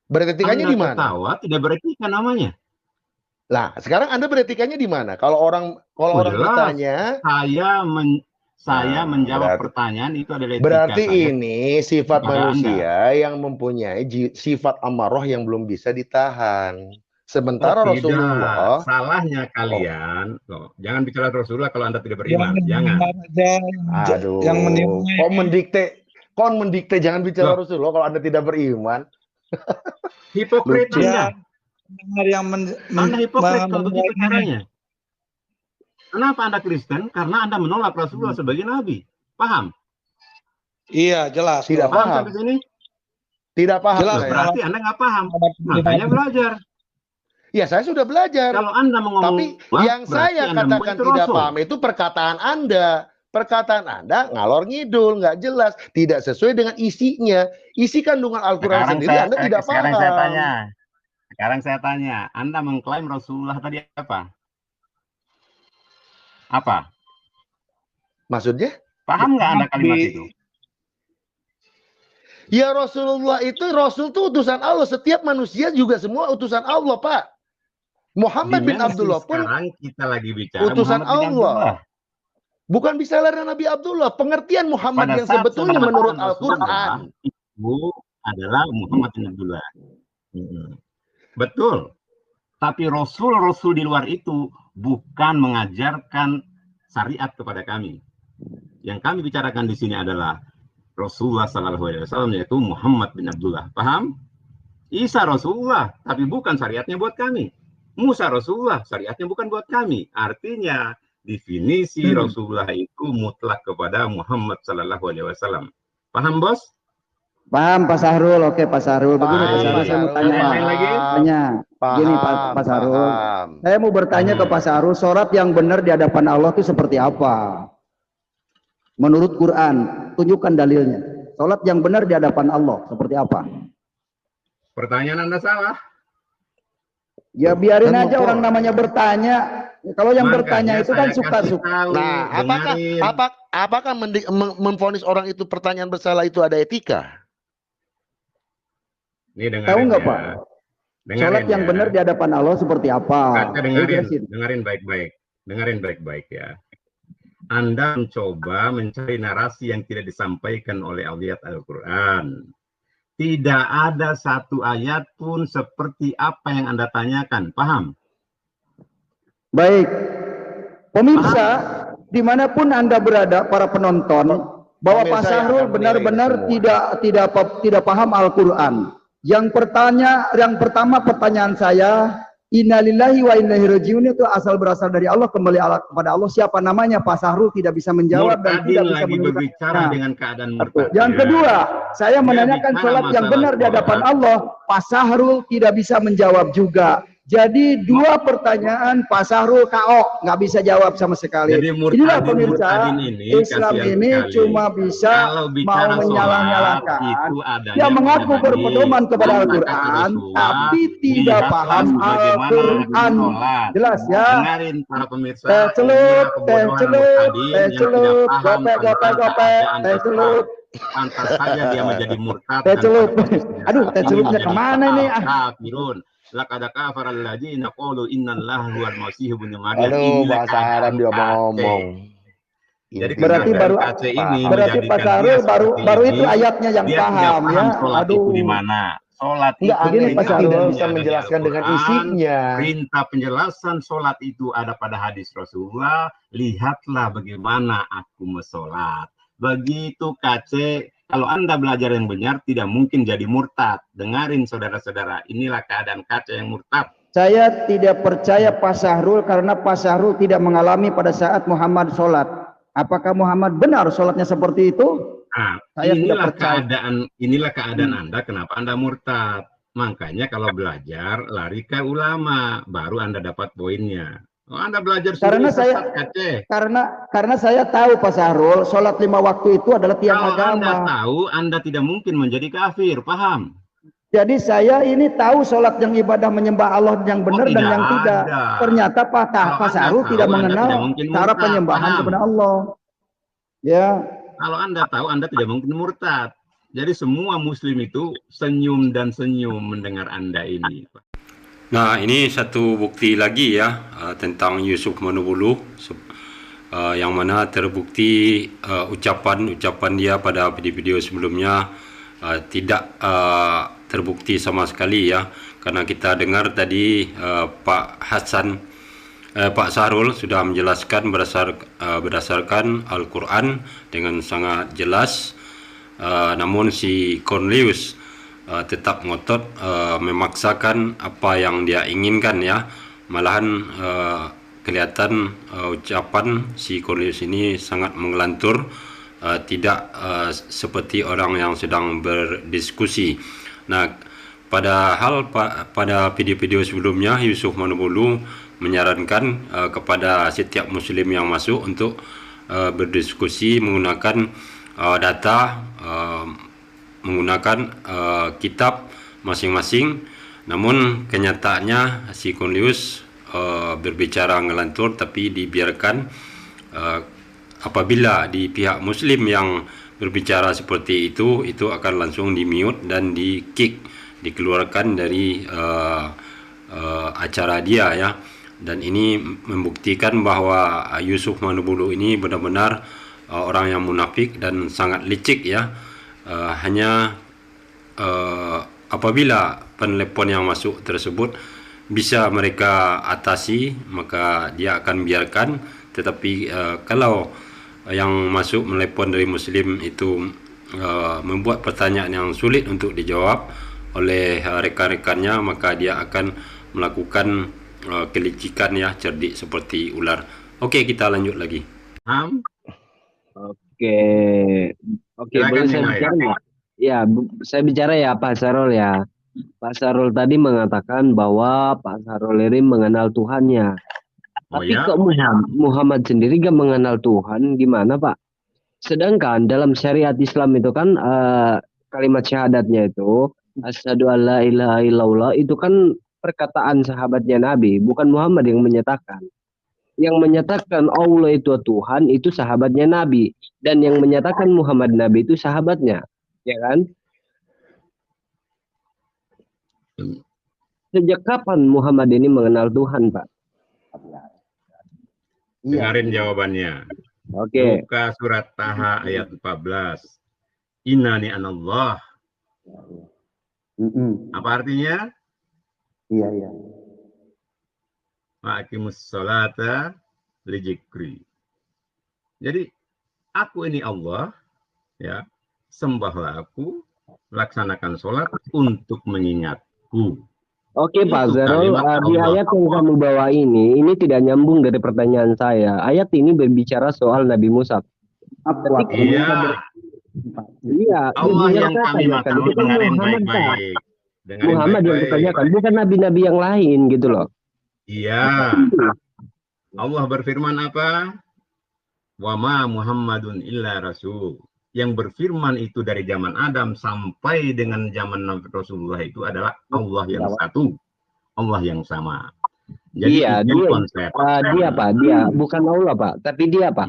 Beretikanya Anda di mana? ketawa tidak beretika namanya. Lah, sekarang Anda beretikanya di mana? Kalau orang Jelas. bertanya, Saya menjawab pertanyaan itu adalah etika berarti saya. ini sifat kepada manusia yang mempunyai sifat amarah yang belum bisa ditahan. Sementara Oh, tidak. Rasulullah, Salahnya kalian. Loh, jangan bicara Rasulullah kalau Anda tidak beriman. Jangan. aduh, kau mendikte jangan bicara Rasulullah kalau Anda tidak beriman. Hipokrit Lucu. Anda. Anda hipokrit kalau begitu caranya. Kenapa Anda Kristen? Karena Anda menolak Rasulullah sebagai Nabi. Paham? Iya, jelas. Tidak Paham paham. sampai sini? Tidak paham. Jelas, saya. Berarti Anda nggak paham. Makanya belajar. Ya, saya sudah belajar. Kalau Anda mau ngomong, Tapi yang saya Anda katakan itu tidak Rasul. paham itu perkataan Anda. Perkataan Anda ngalor ngidul, nggak jelas, tidak sesuai dengan isinya. Isi kandungan Al-Quran sendiri Anda tidak paham. Sekarang saya tanya, Anda mengklaim Rasulullah tadi apa? Apa? Maksudnya? Paham nggak Anda kalimat itu? Ya Rasulullah itu, Rasul itu utusan Allah. Setiap manusia juga semua utusan Allah, Pak. Muhammad bin Dimensi Abdullah pun sekarang kita lagi bicara utusan Muhammad bin Allah. Abdullah. Bukan bisalah Nabi Abdullah. Pengertian Muhammad Pada yang saat sebetulnya seorang menurut Rasulullah Al-Quran. itu adalah Muhammad bin Abdullah. Betul. Tapi Rasul-Rasul di luar itu bukan mengajarkan syariat kepada kami. Yang kami bicarakan di sini adalah Rasulullah SAW, yaitu Muhammad bin Abdullah. Paham? Isa Rasulullah, tapi bukan syariatnya buat kami. Musa Rasulullah, syariatnya bukan buat kami. Artinya definisi Rasulullah itu mutlak kepada Muhammad SAW. Paham, Bos? Paham Pak Sahrul, oke Pak Sahrul. Begini Pak Sahrul, saya mau tanya Pak. Tanya, gini Pak Sahrul. Saya mau bertanya ke Pak Sahrul, sholat yang benar di hadapan Allah itu seperti apa? Menurut Quran, tunjukkan dalilnya. Sholat yang benar di hadapan Allah seperti apa? Pertanyaan Anda salah. Ya biarin aja orang namanya bertanya. Kalau yang bertanya itu kan suka-suka. Nah, apakah memvonis orang itu pertanyaan bersalah itu ada etika? Ini Tahu nggak Pak? Sholat yang benar di hadapan Allah seperti apa? Dengarin baik-baik. Dengarin baik-baik ya. Anda mencoba mencari narasi yang tidak disampaikan oleh ayat Al-Quran. Tidak ada satu ayat pun seperti apa yang Anda tanyakan. Paham? Baik. Pemirsa, dimanapun Anda berada, para penonton, bahwa Pak Sahrul benar-benar tidak paham Al-Quran. Yang pertama pertanyaan saya, innalillahi wa inna ilaihi rajiun itu berasal dari Allah, kembali kepada Allah. Siapa namanya? Pak Sahrul tidak bisa menjawab dan tidak bisa berbicara dengan keadaan murtad. Yang kedua, saya menanyakan sholat yang benar di hadapan Allah. Pak Sahrul tidak bisa menjawab juga. Jadi dua pertanyaan Pak Sahrul KO nggak bisa jawab sama sekali. Jadi Inilah pemirsa, ini, Islam ini sekali. cuma bisa mau menyalah-nyalahkan. Dia mengaku berpedoman kepada Al-Quran, tapi tidak paham Al-Quran. Jelas ya? Dengarin para pemirsa. Teh celup, gopek, teh celup. Pantas saja dia menjadi murtad. Teh celup. Aduh, teh celupnya kemana ini? Kafirun. Laqad kafara alladziina qalu innallaha huwal masih ibnu Maryam. Aduh, bahasa Arab dia ngomong. Jadi berarti baru berarti Pak Sahrul baru itu ayatnya yang paham ya. Aduh, di mana? Sholat itu begini Pak Sahrul bisa menjelaskan dengan isinya. Perintah penjelasan sholat itu ada pada hadis Rasulullah. Lihatlah bagaimana aku mensolat. Begitu KC. Kalau Anda belajar yang benar, tidak mungkin jadi murtad. Dengarin saudara-saudara, inilah keadaan kaca yang murtad. Saya tidak percaya Pak Sahrul karena Pak Sahrul tidak mengalami pada saat Muhammad sholat. Apakah Muhammad benar sholatnya seperti itu? Nah, saya tidak percaya. Inilah keadaan Anda, kenapa Anda murtad. Makanya kalau belajar, lari ke ulama, baru Anda dapat poinnya. Oh, Anda belajar karena saya tahu Pak Sahrul, sholat 5 waktu itu adalah tiang agama. Anda tahu, Anda tidak mungkin menjadi kafir, paham? Jadi saya ini tahu sholat yang ibadah menyembah Allah yang benar dan yang tidak. Ternyata Pak Sahrul tidak mengenal cara penyembahan kepada Allah. Ya. Kalau Anda tahu, Anda tidak mungkin murtad. Jadi semua Muslim itu senyum dan senyum mendengar Anda ini. Nah, ini satu bukti lagi ya tentang Yusuf Manubulu yang mana terbukti ucapan dia pada video-video sebelumnya tidak terbukti sama sekali ya, karena kita dengar tadi Pak Sahrul sudah menjelaskan berdasarkan Al-Quran dengan sangat jelas, namun si Cornelius tetap ngotot memaksakan apa yang dia inginkan ya. Malahan kelihatan ucapan si Cornelius ini sangat mengelantur, tidak seperti orang yang sedang berdiskusi. Nah, padahal pada video-video sebelumnya Yusuf Manubulu menyarankan kepada setiap muslim yang masuk untuk berdiskusi menggunakan data, menggunakan kitab masing-masing. Namun kenyataannya si Cornelius berbicara ngelantur, tapi dibiarkan. Apabila di pihak muslim yang berbicara seperti itu akan langsung di mute dan di kick, dikeluarkan dari acara dia ya. Dan ini membuktikan bahwa Yusuf Manubulu ini benar-benar orang yang munafik dan sangat licik ya. Hanya apabila penelepon yang masuk tersebut bisa mereka atasi, maka dia akan biarkan. Tetapi kalau yang masuk menelepon dari muslim itu membuat pertanyaan yang sulit untuk dijawab oleh rekan-rekannya, maka dia akan melakukan kelicikan ya, cerdik seperti ular. Oke, kita lanjut lagi. Oke, boleh saya bicara nggak? Ya, saya bicara ya Pak Sahrul ya. Pak Sahrul tadi mengatakan bahwa Pak Sahrul ini mengenal Tuhannya. Tapi kok Muhammad sendiri gak mengenal Tuhan, gimana Pak? Sedangkan dalam syariat Islam itu kan kalimat syahadatnya itu asyhadu alla ilaha illallah, itu kan perkataan sahabatnya Nabi, bukan Muhammad yang menyatakan. Yang menyatakan Allah itu Tuhan itu sahabatnya Nabi, dan yang menyatakan Muhammad Nabi itu sahabatnya, ya kan? Sejak kapan Muhammad ini mengenal Tuhan, Pak? Dengarin jawabannya. Oke. Buka surat Taha ayat 14. Innani anallah. Apa artinya? Iya. Ma'akimus sholata lijikri. Jadi aku ini Allah, ya, sembahlah aku, laksanakan sholat untuk mengingatku. Oke Pak Sahrul, di ayat yang kamu bawa ini tidak nyambung dari pertanyaan saya. Ayat ini berbicara soal Nabi Musa. Iya. Iya. Allah yang kami maksud, dengarin baik-baik. Dengerin Muhammad yang baik-baik. kutanyakan, bukan nabi-nabi yang lain gitu loh. Iya. Allah berfirman apa? Wa ma Muhammadun illa rasul. Yang berfirman itu dari zaman Adam sampai dengan zaman Nabi Rasulullah itu adalah Allah yang satu, Allah yang sama. Jadi Iya, itu dia konsep. dia apa? Dia bukan Allah, Pak, tapi dia apa?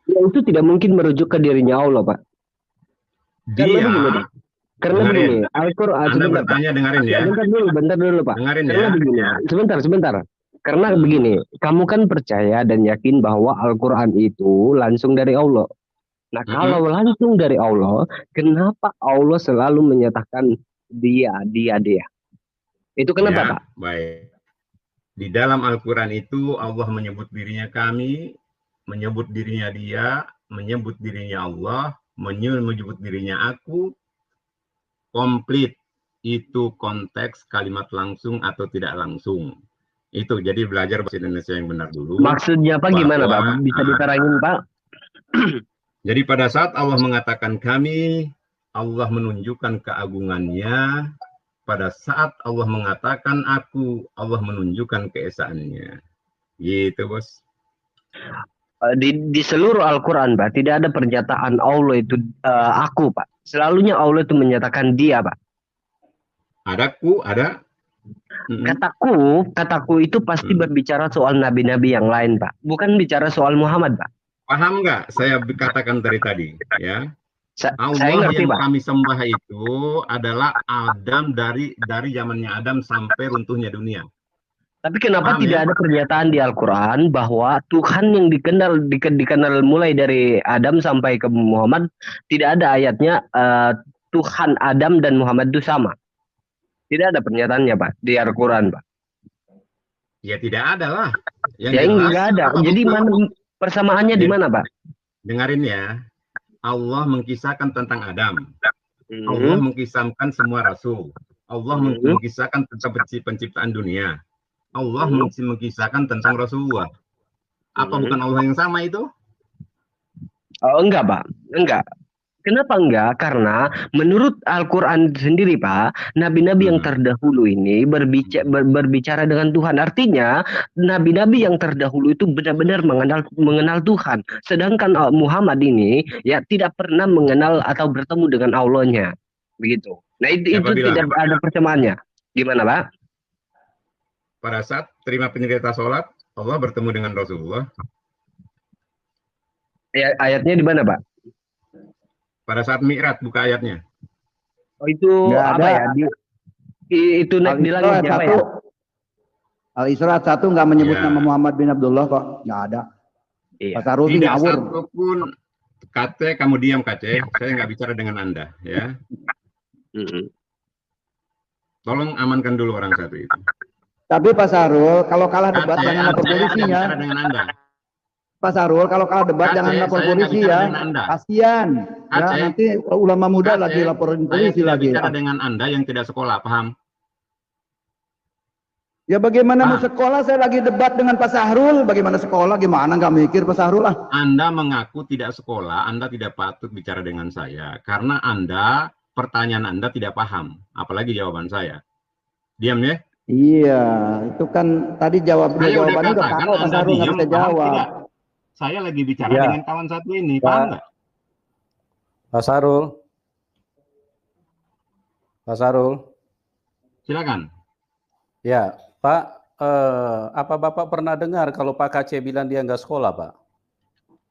Dia itu tidak mungkin merujuk ke dirinya Allah, Pak. Dia Karena begini, Al-Quran Anda sebentar, bertanya, Pak. dengerin ya. Bentar dulu, Pak. Dengerin Karena ya. begini, sebentar. Karena begini, kamu kan percaya dan yakin bahwa Al-Quran itu langsung dari Allah. Nah, kalau langsung dari Allah, kenapa Allah selalu menyatakan dia? Itu kenapa, Ya, Pak? baik. Di dalam Al-Quran itu Allah menyebut dirinya kami, menyebut dirinya dia, menyebut dirinya Allah, menyebut dirinya aku, komplit. Itu konteks kalimat langsung atau tidak langsung. Itu, jadi belajar bahasa Indonesia yang benar dulu. Maksudnya apa gimana, Pak? Bisa diterangin, Pak? Jadi pada saat Allah mengatakan kami, Allah menunjukkan keagungannya. Pada saat Allah mengatakan aku, Allah menunjukkan keesaannya. Gitu, Bos. Di seluruh Al-Quran, Pak, tidak ada pernyataan Allah itu aku, Pak. Selalunya Allah itu menyatakan dia, Pak. Adaku, ada. Kataku itu pasti berbicara soal nabi-nabi yang lain, Pak. Bukan bicara soal Muhammad, Pak. Paham nggak saya katakan dari tadi, ya? Allah saya ngerti, yang Pak. kami sembah itu adalah Adam dari zamannya Adam sampai runtuhnya dunia. Tapi kenapa Paham, tidak ya? ada pernyataan di Al-Quran bahwa Tuhan yang dikenal mulai dari Adam sampai ke Muhammad, tidak ada ayatnya Tuhan Adam dan Muhammad itu sama. Tidak ada pernyataannya, Pak, di Al-Quran, Pak. Ya tidak ada lah. Yang nggak ada. Jadi mana persamaannya di mana, Pak? Dengarin ya. Allah mengkisahkan tentang Adam. Allah mengkisahkan semua rasul. Allah mengkisahkan tentang penciptaan dunia. Allah mengkisahkan tentang Rasulullah. Apa bukan Allah yang sama itu? Oh, enggak, Pak. Enggak. Kenapa enggak? Karena menurut Al-Quran sendiri, Pak, nabi-nabi yang terdahulu ini berbicara dengan Tuhan. Artinya, nabi-nabi yang terdahulu itu benar-benar mengenal Tuhan. Sedangkan Muhammad ini ya tidak pernah mengenal atau bertemu dengan Allahnya. Begitu. Nah, itu tidak ada persamaannya. Gimana, Pak? Pada saat terima penyerta sholat, Allah bertemu dengan Rasulullah. Ya, ayatnya di mana, Pak? Pada saat Mi'raj, buka ayatnya. Oh, itu nggak apa ada. ya? Itu naik di langit apa ya? Al-Isra 1 nggak menyebut nama Muhammad bin Abdullah kok. Nggak ada. Iya. Pak Sarul Tidak ngawur. satupun. Kate, kamu diam, Kate. Saya nggak bicara dengan Anda, ya. Tolong amankan dulu orang satu itu. Tapi Pak Sarul, kalau kalah debat jangan lapor polisinya. Bicara dengan Anda. Pak Sarul, kalau kalah debat jangan lapor polisi ya. Kasian. Ya, nanti ulama muda lagi laporin polisi lagi. Bicara dengan Anda yang tidak sekolah, paham? Ya bagaimana mau sekolah, saya lagi debat dengan Pak Sahrul, bagaimana sekolah, gimana nggak mikir Pak Sahrul lah. Anda mengaku tidak sekolah, Anda tidak patut bicara dengan saya. Karena Anda, pertanyaan Anda tidak paham, apalagi jawaban saya. Diam ya? Iya, itu kan tadi jawabannya udah tahu Pak Sahrul nggak bisa jawab. Saya lagi bicara dengan kawan satu ini, paham nggak? Pak Sarul. Pak Sarul. Silakan. Ya, Pak, apa Bapak pernah dengar kalau Pak KC bilang dia nggak sekolah, Pak?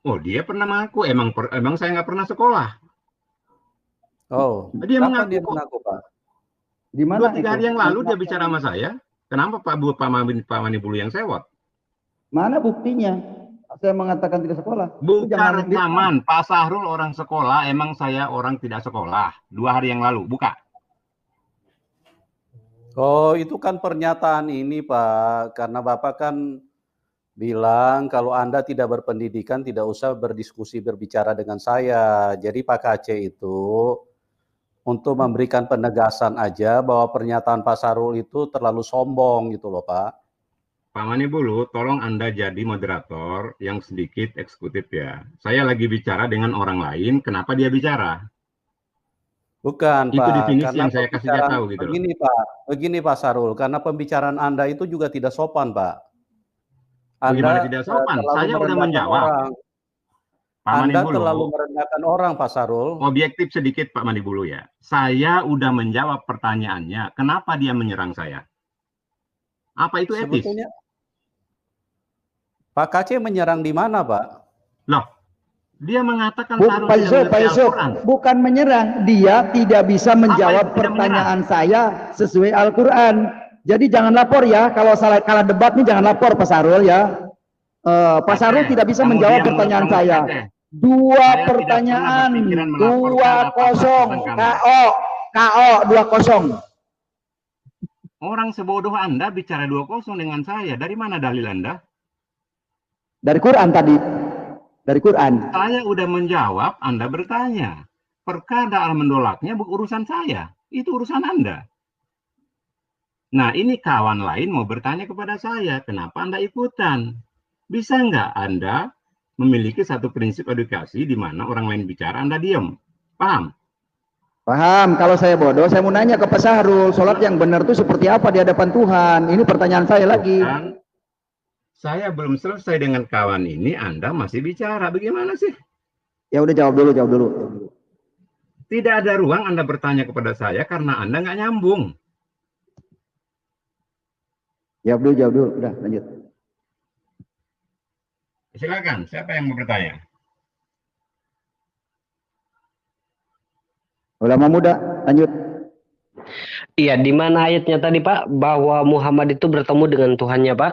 Oh, dia pernah mengaku. Emang saya nggak pernah sekolah. Oh, dia kapan mengaku, Pak? Di mana? 2-3 hari yang lalu dia bicara sama saya. Kenapa Pak Manibulu yang sewot? Mana buktinya? Saya mengatakan tidak sekolah. Bukan rekaman. Pak Sahrul orang sekolah, emang saya orang tidak sekolah. 2 hari yang lalu, buka. Oh, itu kan pernyataan ini, Pak. Karena Bapak kan bilang kalau Anda tidak berpendidikan, tidak usah berdiskusi, berbicara dengan saya. Jadi Pak KC itu untuk memberikan penegasan aja bahwa pernyataan Pak Sarul itu terlalu sombong gitu loh, Pak. Pak Manibulu, tolong Anda jadi moderator yang sedikit eksekutif ya. Saya lagi bicara dengan orang lain, kenapa dia bicara? Bukan, Itu Pak, definisi karena yang saya kasih dia pembicaraan tahu gitu loh. begini Pak Sarul, karena pembicaraan Anda itu juga tidak sopan, Pak. Bagaimana Anda tidak sopan? terlalu Saya udah merendahkan menjawab. orang. Pak Anda Manibulu, terlalu merendahkan orang, Pak Sarul. objektif sedikit Pak Manibulu ya. Saya udah menjawab pertanyaannya, kenapa dia menyerang saya? Apa itu etis? Sebetulnya Pak KC menyerang di mana, Pak? Loh, dia mengatakan Pak Yusuf, bukan menyerang, dia tidak bisa menjawab pertanyaan saya sesuai Al-Quran. Jadi jangan lapor ya, kalau salah kalah debat nih jangan lapor Pak Sarul ya. Pak Sarul tidak bisa menjawab pertanyaan saya. Dua pertanyaan, 2-0, KO 2-0. Orang sebodoh Anda bicara 2-0 dengan saya, dari mana dalil Anda? Dari Quran tadi. Dari Quran. Saya udah menjawab, Anda bertanya. Perkara menolaknya bukan urusan saya. Itu urusan Anda. Nah, ini kawan lain mau bertanya kepada saya, kenapa Anda ikutan? Bisa nggak Anda memiliki satu prinsip edukasi di mana orang lain bicara, Anda diam? Paham? Paham. Kalau saya bodoh, saya mau nanya ke Pak Sahrul, sholat yang benar itu seperti apa di hadapan Tuhan? Ini pertanyaan saya lagi. Saya belum selesai dengan kawan ini, Anda masih bicara. Bagaimana sih? Ya udah jawab dulu. Tidak ada ruang Anda bertanya kepada saya karena Anda nggak nyambung. Jawab dulu. Udah, lanjut. Silakan, siapa yang mau bertanya? Ulama muda, lanjut. Iya, di mana ayatnya tadi Pak bahwa Muhammad itu bertemu dengan Tuhannya, Pak?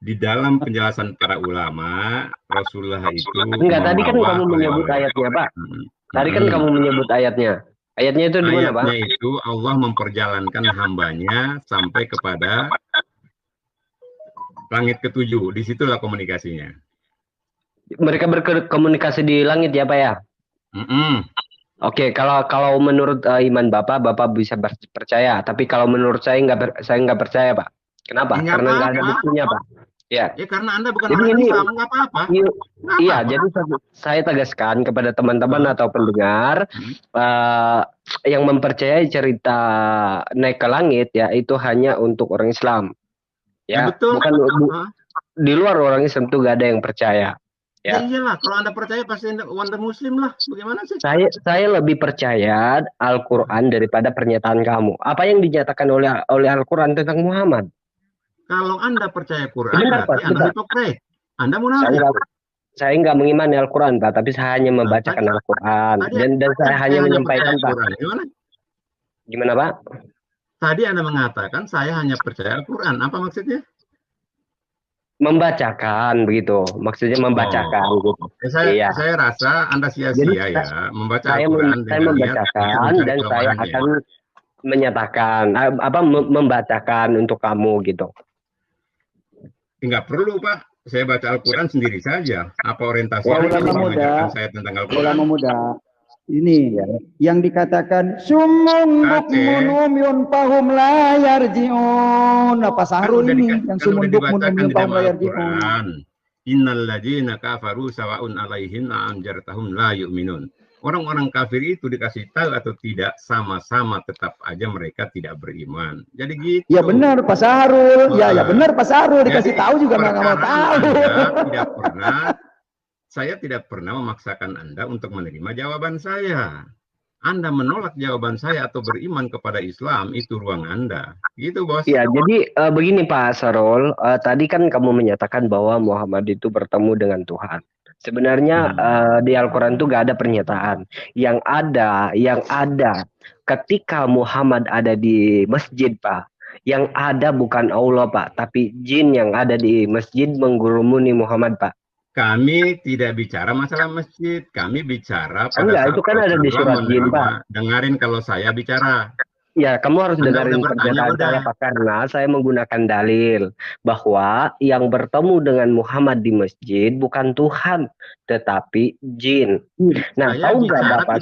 Di dalam penjelasan para ulama, Rasulullah itu enggak, tadi kan kamu menyebut ayatnya, Pak. Tadi kan kamu menyebut ayatnya. Ayatnya itu di mana, Pak? Ayatnya itu Allah memperjalankan hambanya sampai kepada langit ketujuh. Disitulah komunikasinya. Mereka berkomunikasi di langit ya, Pak ya? Oke, kalau menurut iman Bapak bisa percaya. Tapi kalau menurut saya nggak percaya, Pak. Kenapa? Karena nggak ada buktinya, Pak. Ya. Karena Anda bukan orang Islam, nggak apa-apa. Iya, jadi saya tegaskan kepada teman-teman atau pendengar yang mempercayai cerita naik ke langit ya itu hanya untuk orang Islam. Ya, betul. Bukan di luar orang Islam itu nggak ada yang percaya. Ya iyalah, kalau Anda percaya pasti Anda Muslim lah. Bagaimana sih? Saya lebih percaya Al-Quran daripada pernyataan kamu. Apa yang dinyatakan oleh Al-Quran tentang Muhammad? Kalau Anda percaya Quran, berarti Anda hipokrit. Anda munafik. Saya nggak mengimani Al-Quran, Pak, tapi saya hanya membacakan Al-Quran. Dan saya hanya menyampaikan, Pak. Gimana, Pak? Tadi Anda mengatakan saya hanya percaya Al-Quran. Apa maksudnya? Membacakan, begitu. Maksudnya membacakan. Gitu. Saya rasa Anda sia-sia ya. Membaca Al-Quran. Saya membacakan dan saya akan menyatakan, membacakan untuk kamu, gitu. Enggak perlu, Pak. Saya baca Al-Quran sendiri saja. Apa orientasi saya tentang Al-Quran? Ulama muda. Ini yang dikatakan sumun bukmun umyun pahum la yarji'un. Apa Sahrul ini yang sumun bukmun umyun pahum la yarji'un. Innal ladzina kafaru sawa'un 'alaihim anjartahum la yu'minun. Orang-orang kafir itu dikasih tahu atau tidak sama-sama tetap aja mereka tidak beriman. Jadi gitu. Ya benar Pak Sahrul. Ya benar Pak Sahrul, dikasih tahu juga nggak mau tahu. Saya tidak pernah memaksakan Anda untuk menerima jawaban saya. Anda menolak jawaban saya atau beriman kepada Islam, itu ruang Anda. Gitu, Bos. Ya, jadi begini Pak Sarul, tadi kan kamu menyatakan bahwa Muhammad itu bertemu dengan Tuhan. Sebenarnya di Al-Quran itu gak ada pernyataan. Yang ada ketika Muhammad ada di masjid, Pak. Yang ada bukan Allah, Pak, tapi jin yang ada di masjid menggurumuni Muhammad, Pak. Kami tidak bicara masalah masjid, kami bicara pada saat itu kan ada di surat jin, Pak. Dengarin kalau saya bicara. Ya, kamu harus dengarin pernyataan saya, Pak, karena saya menggunakan dalil bahwa yang bertemu dengan Muhammad di masjid bukan Tuhan, tetapi jin. Nah, tahu nggak Bapak?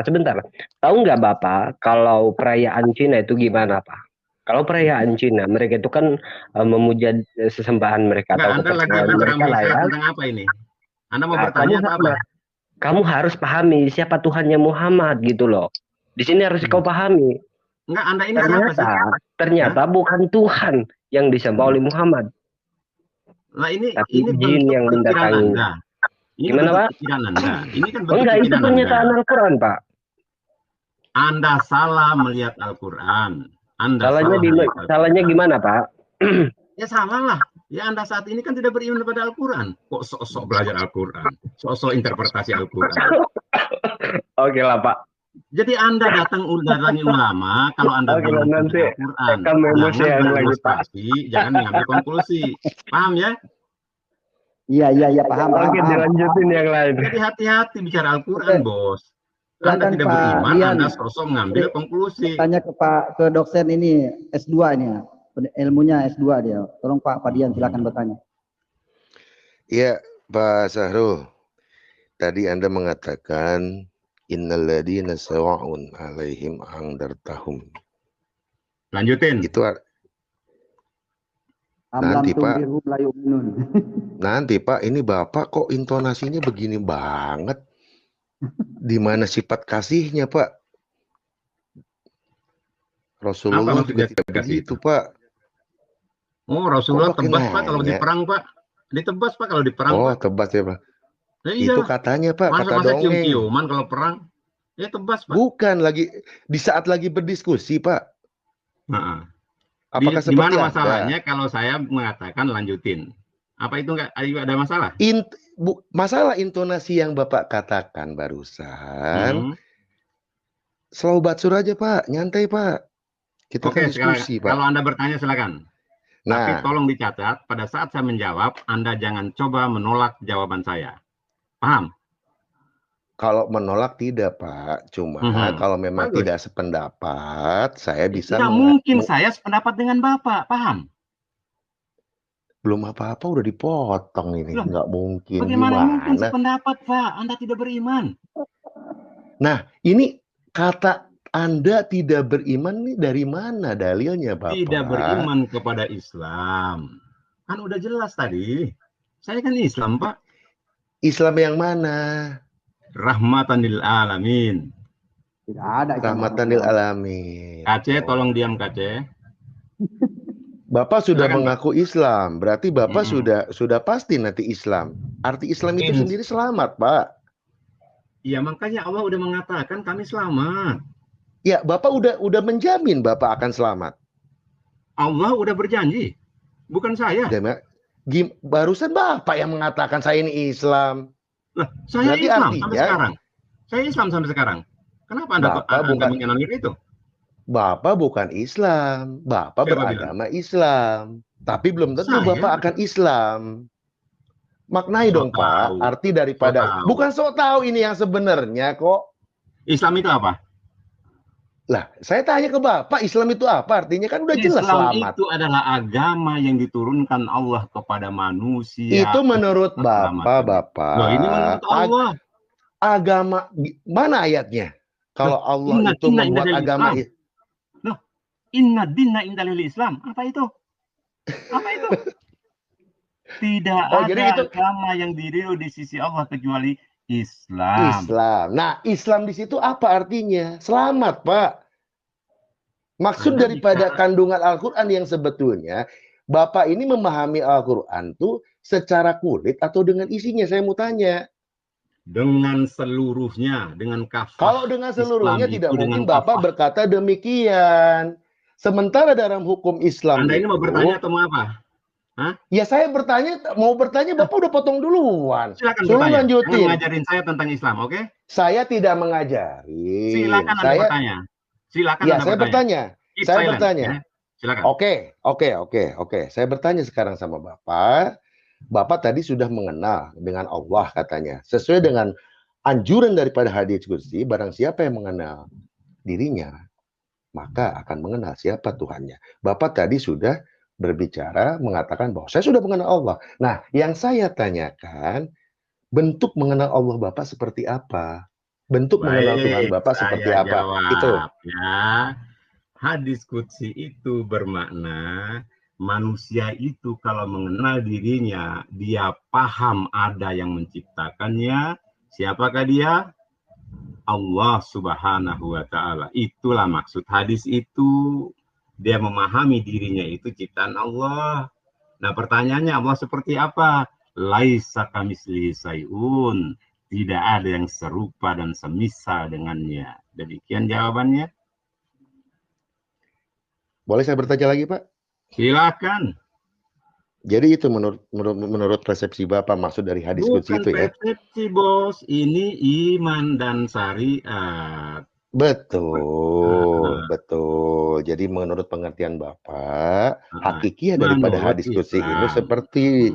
Sebentar. Tahu nggak Bapak kalau perayaan Cina itu gimana, Pak? Kalau perayaan Cina, mereka itu kan memuja sesembahan mereka. Anda lagi berbicara tentang apa ini? Anda mau bertanya apa? kamu harus pahami siapa Tuhannya Muhammad gitu loh. Di sini harus kau pahami. Enggak, Anda ini siapa sih? Ternyata bukan Tuhan yang disembah oleh Muhammad. Lah ini Tapi jin bentuk yang pikiran mendatangi. Anda. Ini Gimana, bentuk Pak? pikiran Anda. Ini kan bentuk Enggak, itu pikiran pernyataan Anda. Al-Quran, Pak. Anda salah melihat Al-Quran. Anda Salahnya gimana, Pak? Ya salah lah. Ya Anda saat ini kan tidak beriman kepada Al-Quran. Kok sok-sok belajar Al-Quran? Sok-sok interpretasi Al-Quran. Oke lah, Pak. Jadi Anda datangi ulama kalau Anda belum nanti Al-Quran. akan Jangan lagi, Pak. berilustrasi, jangan mengambil konklusi. Paham ya? Iya, paham. Oke, dilanjutin yang lain. Jadi hati-hati bicara Al-Quran, Bos. Anda Silakan, tidak Pak beriman, Rian. Anda sosok mengambil konklusi. Tanya ke dosen ini S2 ini, ilmunya S2 dia. Tolong Pak Dian, silakan bertanya. Iya, Pak Sahrul. Tadi Anda mengatakan innalladzina sawa'un 'alaihim andartahum. Lanjutin. Itu nanti Pak. Nanti Pak, ini Bapak kok intonasinya begini banget. Di mana sifat kasihnya, Pak? Rasulullah juga tidak begitu, Pak. Oh, Rasulullah tebas, Pak, kalau di perang, Pak. Ditebas, Pak, kalau di perang, Oh, Pak. tebas ya, Pak. Ya, iya. Itu katanya, Pak, kata Masa dongeng. cium-ciuman kalau perang? Ya tebas, Pak. Bukan, di saat lagi berdiskusi, Pak. Nah, apakah di mana seperti masalahnya kalau saya mengatakan lanjutin? Apa itu enggak ada masalah? Masalah intonasi yang Bapak katakan barusan, slow batsur aja, Pak. Nyantai, Pak. Kita kan diskusi, Pak. Kalau Anda bertanya silakan. Tapi tolong dicatat, pada saat saya menjawab, Anda jangan coba menolak jawaban saya. Paham? Kalau menolak tidak, Pak. Cuma kalau memang tidak sependapat, saya bisa. Tidak mungkin saya sependapat dengan Bapak, paham? Belum apa-apa udah dipotong ini, nggak mungkin. Bagaimana mungkin sependapat, Pak? Anda tidak beriman. Nah, ini kata Anda tidak beriman nih dari mana dalilnya, Bapak? Tidak beriman kepada Islam. Kan udah jelas tadi. Saya kan Islam, Pak. Islam yang mana? Rahmatan lil alamin. Tidak ada. Rahmatan lil alamin. Kace, tolong diam, Kace. Bapak sudah mengaku Islam, berarti Bapak sudah pasti nanti Islam. Arti Islam itu sendiri selamat, Pak. Iya, makanya Allah udah mengatakan kami selamat. Ya, Bapak udah menjamin Bapak akan selamat. Allah udah berjanji, bukan saya. Barusan Bapak yang mengatakan saya ini Islam. Lah, saya berarti Islam sampai sekarang. Saya Islam sampai sekarang. Kenapa Anda menganulir itu? Bapak bukan Islam, Bapak beragama Islam, tapi belum tentu Bapak akan Islam. Maknai dong, Pak, arti daripada bukan sok tahu ini yang sebenarnya kok. Islam itu apa? Lah, saya tanya ke Bapak, Islam itu apa? Artinya kan udah jelas selamat. Islam itu adalah agama yang diturunkan Allah kepada manusia. Itu menurut Bapak. Nah, ini menurut Allah. Agama mana ayatnya? Kalau Allah itu membuat agama itu. Inna dinna indalil Islam. Apa itu? Apa itu? Tidak ada agama yang diriu di sisi Allah kecuali Islam. Nah, Islam di situ apa artinya? Selamat, Pak. Maksud daripada kandungan Al-Quran yang sebetulnya, Bapak ini memahami Al-Quran tuh secara kulit atau dengan isinya? Saya mau tanya. Dengan seluruhnya, dengan kafah. Kalau dengan seluruhnya tidak mungkin Bapak berkata demikian. Sementara dalam hukum Islam Anda ini mau bertanya atau mau apa? Hah? Ya saya mau bertanya, Bapak udah potong duluan. Silakan bertanya. Lanjutin. Jangan ngajarin saya tentang Islam, oke? Saya tidak mengajari. Silakan Anda bertanya. Silakan ya, Anda saya bertanya. Saya bertanya. Ya? Silakan. Oke. Saya bertanya sekarang sama Bapak. Bapak tadi sudah mengenal dengan Allah katanya. Sesuai dengan anjuran daripada hadits qudsi, barang siapa yang mengenal dirinya, maka akan mengenal siapa Tuhannya. Bapak tadi sudah berbicara mengatakan bahwa saya sudah mengenal Allah. Nah, yang saya tanyakan, bentuk mengenal Allah Bapak seperti apa? Bentuk mengenal Tuhan Bapak seperti apa? Itu. Ya, hadis qudsi itu bermakna manusia itu kalau mengenal dirinya, dia paham ada yang menciptakannya, Siapakah dia? Allah Subhanahu wa Ta'ala. Itulah maksud hadis itu. Dia memahami dirinya itu ciptaan Allah. Nah, pertanyaannya, Allah seperti apa? Laisa kamitslihi syai'un. Tidak ada yang serupa dan semisal dengannya. Demikian jawabannya. Boleh saya bertanya lagi, Pak? Silakan. Jadi itu menurut persepsi Bapak maksud dari hadis qudsi itu ya? Bukan persepsi, Bos. Ini iman dan syariat. Betul, betul. Jadi menurut pengertian Bapak, hakikiyah daripada hadis qudsi ini seperti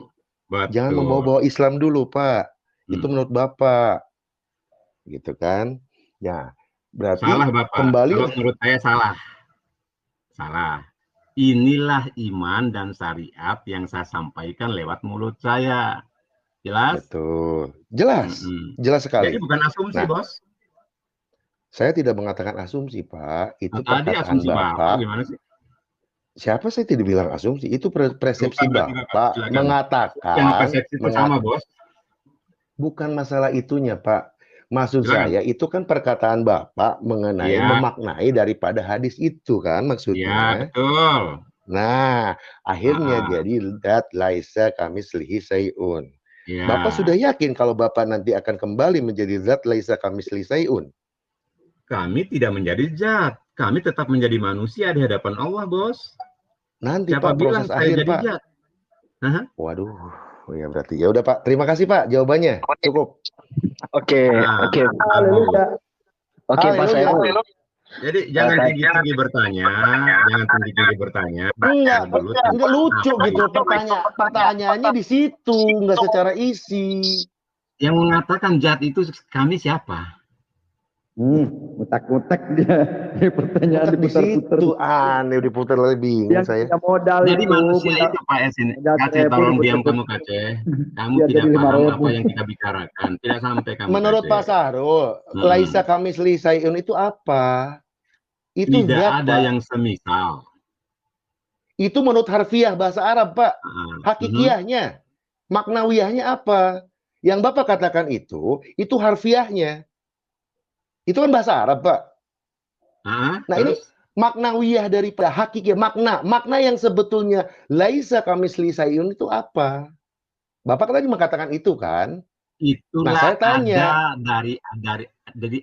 jangan membawa-bawa Islam dulu, Pak. Itu menurut Bapak. Gitu kan? Ya, berarti Salah, Bapak. kembali Kalau menurut saya salah. Salah. Inilah iman dan syariat yang saya sampaikan lewat mulut saya. Jelas? Betul. Jelas. Jelas sekali. Jadi bukan asumsi, Nah, Bos. saya tidak mengatakan asumsi, Pak. Itu Tadi perkataan asumsi Bapak. Gimana sih? Siapa saya tidak bilang asumsi. Itu persepsi Bapak Silakan. mengatakan. Yang persepsi itu sama, Bos. Bukan masalah itunya, Pak. Maksud saya itu kan perkataan Bapak mengenai memaknai daripada hadis itu kan maksudnya. Iya, betul. Nah, akhirnya jadi dat laisa kamitslihi syai'un. Bapak sudah yakin kalau Bapak nanti akan kembali menjadi zat laisa kamitslihi syai'un? Kami tidak menjadi zat. Kami tetap menjadi manusia di hadapan Allah, Bos. Nanti Siapa Pak bilang proses saya akhir, jadi Pak. zat? Aha. Waduh, ya berarti ya udah Pak. Terima kasih Pak jawabannya. Cukup. Oke. Oke, Pak Sairul. Jadi jangan tinggi-tinggi bertanya, jangan tinggi-tinggi bertanya. Enggak lucu gitu pertanyaannya di situ, enggak secara isi. Yang mengatakan zat itu kami siapa? Mutak-mutak dia. Pertanyaan diputar-putar. Itu aneh, diputar lebih bingung saya. Modal Jadi itu, manusia itu Pak Esin. Kace, tolong diam kamu Kace. Kamu tidak paham apa yang kita bicarakan. Tidak sampai kamu. Menurut Pak Sahrul, laisa kamitslihi syai'un itu apa? Itu tidak zat, ada Pak. yang semisal. Itu menurut harfiah bahasa Arab, Pak. Hakikiyahnya, maknawiyahnya apa? Yang Bapak katakan itu harfiahnya. Itu kan bahasa Arab, Pak. Nah, ini maknawiyah daripada hakiki, makna yang sebetulnya laisa kamitslihi syai'un itu apa? Bapak tadi mengatakan itu kan? Itulah saya tanya.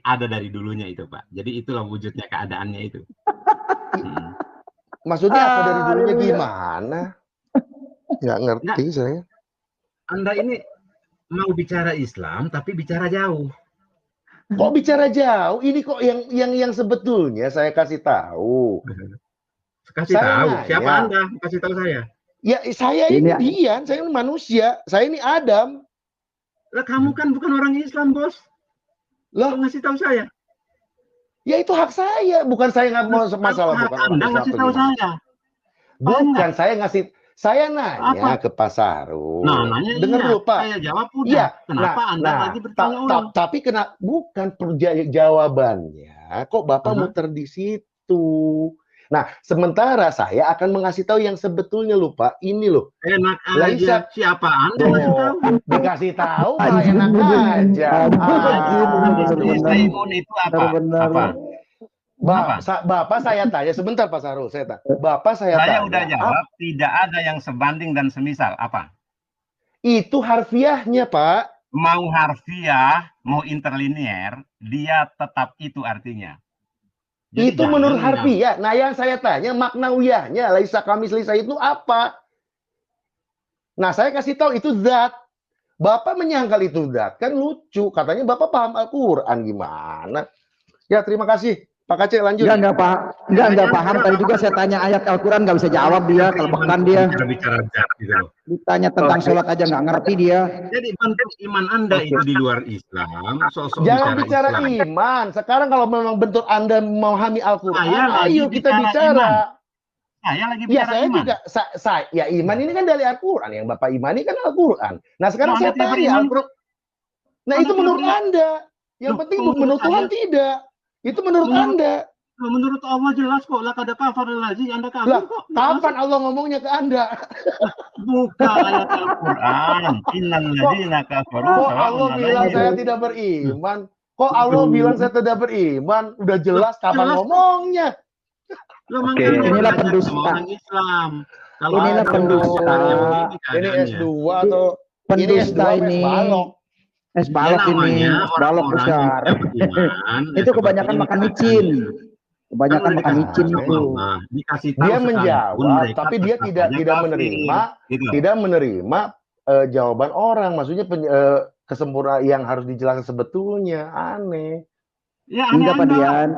ada dari dulunya itu, Pak. Jadi itulah wujudnya keadaannya itu. Maksudnya apa dari dulunya gimana? Nggak ngerti saya. Anda ini mau bicara Islam tapi bicara jauh. Kok bicara jauh? Ini kok yang sebetulnya saya kasih tahu. Kasih tahu. Siapa Anda? Kasih tahu saya. Ya, saya ini Dian, saya ini manusia. Saya ini Adam. Lah kamu kan bukan orang Islam, Bos. Lah ngasih tahu saya. Ya itu hak saya, bukan saya nggak mau masalah bukan. Anda ngasih tahu saya. Bukan saya ngasih. Saya nanya ke Pak Sahrul. Nah, nanya dengar dulu Pak. Saya jawab udah. Iya. Kenapa Anda lagi bertanya ulang? Tapi bukan jawabannya. Kok Bapak muter di situ? Nah, sementara saya akan mengasih tahu yang sebetulnya lupa. Ini loh. Enak aja. Siapa Anda ngasih tahu? Dikasih tahu malah enak aja. Itu apa? Bapak saya tanya sebentar Pak Sahrul, saya tanya. Bapak saya tanya. Saya udah jawab, tidak ada yang sebanding dan semisal. Apa? Itu harfiahnya, Pak. Mau harfiah, mau interlinier, dia tetap itu artinya. Jadi itu menurut harfiah. Nah, yang saya tanya maknawiyahnya, laisa kamitslihi syai'un itu apa? Nah, saya kasih tahu itu zat. Bapak menyangkal itu zat, kan lucu. Katanya Bapak paham Al-Qur'an gimana? Ya, terima kasih. Pak Aceh lanjut. Enggak paham. Tadi juga saya tanya ayat Al-Quran nggak bisa jawab dia, kelbekan dia. Ditanya tentang sholat aja nggak ngerti dia. Jadi iman Anda itu di luar Islam. Jangan bicara iman. Sekarang kalau memang bentuk Anda memahami Al-Quran, ayo kita bicara. Saya lagi bicara saya iman. Juga, ya iman ini kan dari Al-Quran. Yang Bapak imani kan Al-Quran. Nah sekarang saya tanya Al-Quran. Nah itu menurut Anda. Yang penting menurut Tuhan tidak. Itu menurut Anda. Menurut Allah jelas kok, laqad kafara allazi, Anda kafir Lah, kok. kapan Allah ngomongnya ke Anda? Buka ayat Al-Qur'an. Innal ladzina kafaru Kok sawa'un Allah bilang alaihim. saya tidak beriman? Kok Allah bilang saya tidak beriman? Udah jelas kapan jelas. ngomongnya? Loh, Oke, makanya inilah belajar pendusta. sama orang Islam. Kalau Inilah ada pendusta. belajarnya begini Ini keadaannya. S2 atau Pendusta S2 ini. balok. Es Ya balok ini, namanya es balok orang-orang besar. yang tidak beriman. ya Itu kebanyakan seperti makan ini micin. keadaannya. Kebanyakan Kan udah makan dikasih micin tahu itu. sama Allah, dikasih tahu Dia sekalipun menjawab, mereka tapi dia tetap tidak aja tidak kafir, menerima, gitu. tidak menerima jawaban orang. Maksudnya kesempurnaan yang harus dijelaskan sebetulnya aneh. Ya Enggak, Pak aneh-aneh. Dian.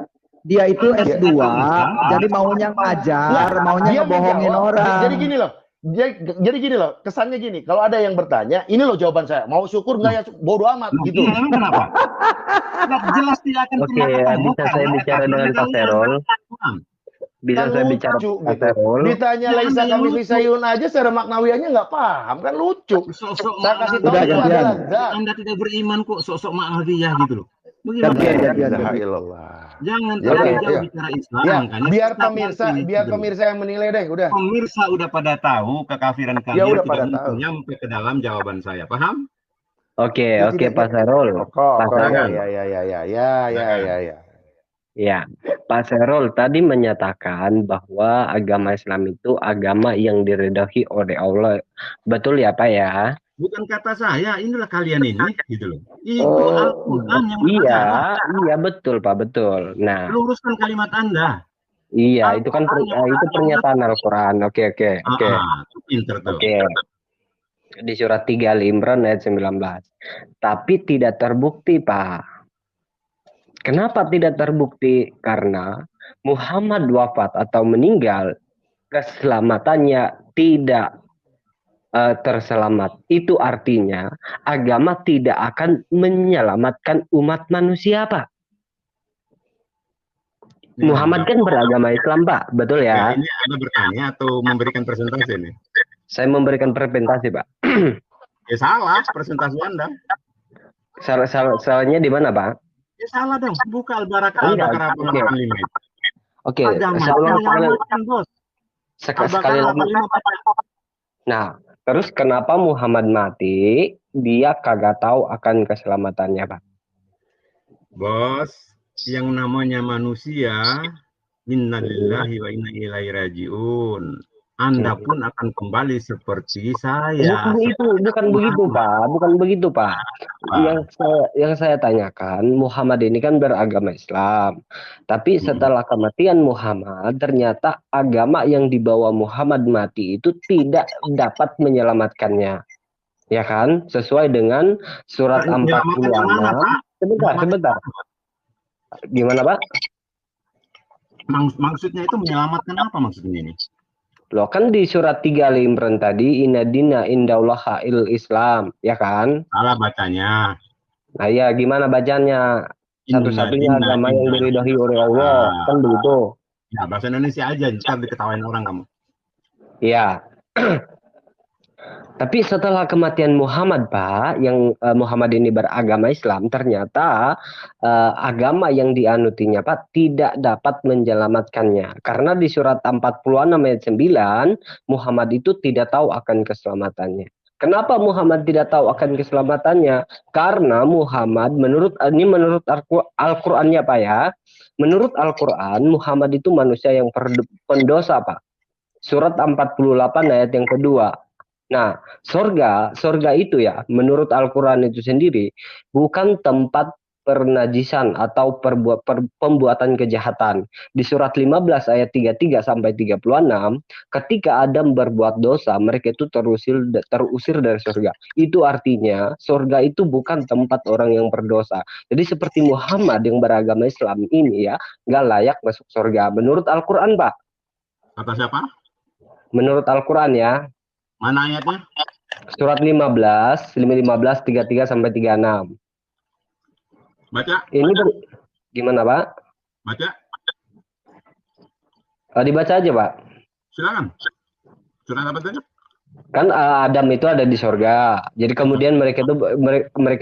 Dia itu Anda S2, tidak bisa. jadi maunya ngajar, maunya Dia ngebohongin menjawab. orang. Jadi gini loh. Jadi gini loh, kesannya gini. Kalau ada yang bertanya, ini loh jawaban saya. Mau syukur nggak ya? Bodoh amat Loh, gitu. iya, emang kenapa? Nah, jelas tidak akan Oke, pernah ketemu bisa saya karena bicara kafirnya dengan Pak kalian. Serol? Bisa Kan saya bicara lucu Pak gitu. Serol? Ditanya Ya, Laisa Anda yang kami lucu. Fisayun aja secara maknawiannya nggak paham. Kan lucu. Sok-sok Saya kasih tahu Udah, itu gantian. adalah zat. Anda tidak beriman kok, sok-sok ma'nawiyah gitu loh. Gantian, Bagaimana? gantian. La ilaha illallah. Jangan Ya terlalu udah, jauh ya. bicara Islam, Ya, makanya biar sesat pemirsa, nanti, biar gitu loh. pemirsa yang menilai deh, udah. Pemirsa udah pada tahu kekafiran Ya kalian udah tidak pada mungkin tahu. nyampe ke dalam jawaban saya, paham? Oke, Ya, oke tidak, Pak Serol. Kok, Pak ya, Serol. ya. Ya, Pak Serol tadi menyatakan bahwa agama Islam itu agama yang diridhoi oleh Allah. Betul ya, Pak ya? Bukan kata saya, inilah kalian ini, gitu loh. Itu Oh, Al-Quran yang iya, bermasalah. iya betul Pak, betul. Nah, Luruskan kalimat Anda. iya itu kan Al-Quran yang itu pernyataan Al-Quran. Oke. itu pinter tuh. Oke. Di surat 3 Al-Imran ayat 19. Tapi tidak terbukti, Pak. Kenapa tidak terbukti? Karena Muhammad wafat atau meninggal, keselamatannya tidak terselamat. Itu artinya agama tidak akan menyelamatkan umat manusia, Pak. Ya, Muhammad kan beragama Islam, Pak. Betul ya? Ini Anda bertanya atau memberikan presentasi nih? Saya memberikan presentasi, Pak. Ya salah, presentasi Anda. Salahnya di mana, Pak? Ya salah dong, buka Al-Baqarah Enggak, Al-Baqarah oke. 85 itu. Oke, Agama menyelamatkan, Bos. sekali lagi. 85 baca. Nah, terus kenapa Muhammad mati? Dia kagak tahu akan keselamatannya, Pak. Bos, yang namanya manusia, innalillahi wa inna ilaihi rajiun. Anda pun akan kembali seperti saya. Bukan begitu, Pak. Bukan begitu, Pak. Yang saya tanyakan, Muhammad ini kan beragama Islam. Tapi setelah kematian Muhammad, ternyata agama yang dibawa Muhammad mati itu tidak dapat menyelamatkannya. Ya kan? Sesuai dengan surat 46. Sebentar. Gimana, Pak? Maksudnya itu menyelamatkan apa maksudnya ini? Loh, kan di surat 3 Al-Imran tadi, inna dina indallaha Islam, ya kan? Salah bacanya. Nah ya, gimana bacanya? Satu-satunya agama yang diridhoi oleh Allah, kan begitu? Ya, bahasa Indonesia aja, ntar diketawain orang kamu. Iya. Tapi setelah kematian Muhammad, Pak, yang Muhammad ini beragama Islam, ternyata agama yang dianutinya, Pak, tidak dapat menyelamatkannya. Karena di surat 46 ayat 9, Muhammad itu tidak tahu akan keselamatannya. Kenapa Muhammad tidak tahu akan keselamatannya? Karena Muhammad menurut Al-Qur'annya, Pak ya. Menurut Al-Qur'an, Muhammad itu manusia yang pendosa, Pak. Surat 48 ayat yang kedua. Nah, surga itu ya, menurut Al-Quran itu sendiri, bukan tempat pernajisan atau pembuatan kejahatan. Di surat 15 ayat 33 sampai 36, ketika Adam berbuat dosa, mereka itu terusir dari surga. Itu artinya, surga itu bukan tempat orang yang berdosa. Jadi seperti Muhammad yang beragama Islam ini ya, nggak layak masuk surga. Menurut Al-Quran, Pak. Kata siapa? Menurut Al-Quran ya. Mana ayatnya? Surat 15, 33 sampai 36. Baca. Ini gimana, Pak? Baca. Dibaca aja, Pak. Silakan. Surat apa tadi? Kan Adam itu ada di surga. Jadi kemudian mereka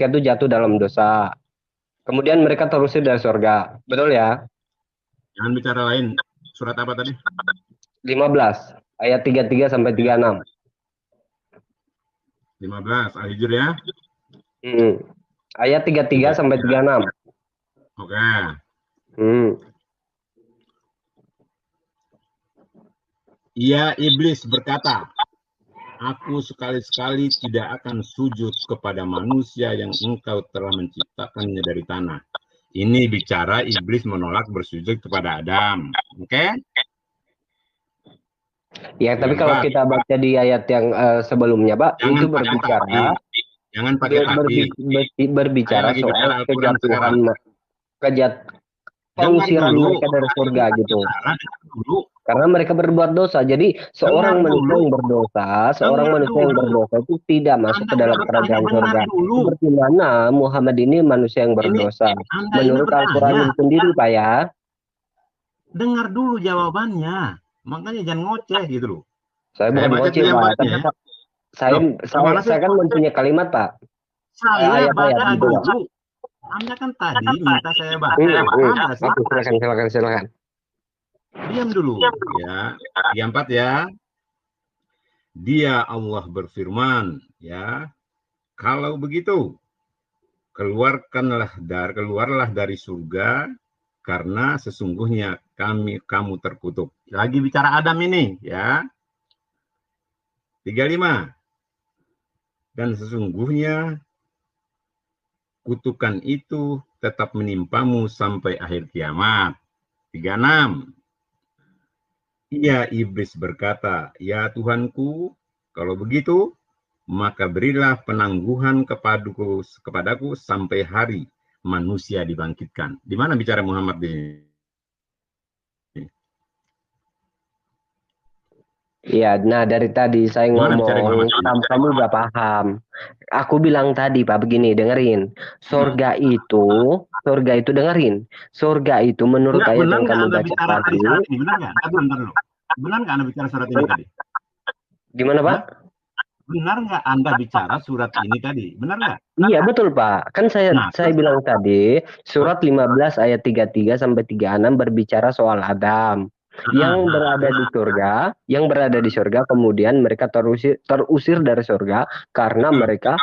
itu jatuh dalam dosa. Kemudian mereka terusir dari surga. Betul ya? Jangan bicara lain. Surat apa tadi? 15 ayat 33 sampai 36. 15 Al-Hijr ya. Ayat 33 sampai 36. Oke. Ia iblis berkata, aku sekali-sekali tidak akan sujud kepada manusia yang engkau telah menciptakannya dari tanah. Ini bicara iblis menolak bersujud kepada Adam. Oke? Ya, tapi kalau kita baca di ayat yang sebelumnya, Pak, jangan itu berbicara jangan pakai berbicara soal kejatuhan pengusiran mereka dari surga gitu. Karena mereka berbuat dosa. Jadi seorang manusia yang berdosa, itu tidak masuk ke dalam kerajaan surga. Seperti mana Muhammad ini manusia yang berdosa. Menurut Al-Quran sendiri, Pak ya. Dengar dulu jawabannya. Makanya jangan ngoceh gitu loh. Saya bukan ngoceh, Pak. Saya kan mempunyai kalimat, Pak. Saya baca dulu. Anda kan tadi minta saya baca. Silakan. Diam dulu ya. Yang 4 ya. Dia Allah berfirman ya. Kalau begitu keluarlah dari surga karena sesungguhnya kamu terkutuk. Lagi bicara Adam ini ya. 35. Dan sesungguhnya kutukan itu tetap menimpamu sampai akhir kiamat. 36. Ia iblis berkata, ya Tuhanku, kalau begitu, maka berilah penangguhan kepadaku sampai hari manusia dibangkitkan. Di mana bicara Muhammad ini? Iya, nah dari tadi saya ngomong, kamu udah paham. Aku bilang tadi, Pak, begini, dengerin. Surga itu dengerin. Surga itu menurut ayat yang kamu baca tadi. Benar nggak Anda bicara surat ini tadi? Gimana, Pak? Benar nggak Anda bicara surat ini tadi? Benar nggak? Iya, betul, Pak. Kan saya bilang tadi, surat 15 ayat 33 sampai 36 berbicara soal Adam. Yang berada di surga, kemudian mereka terusir dari surga karena mereka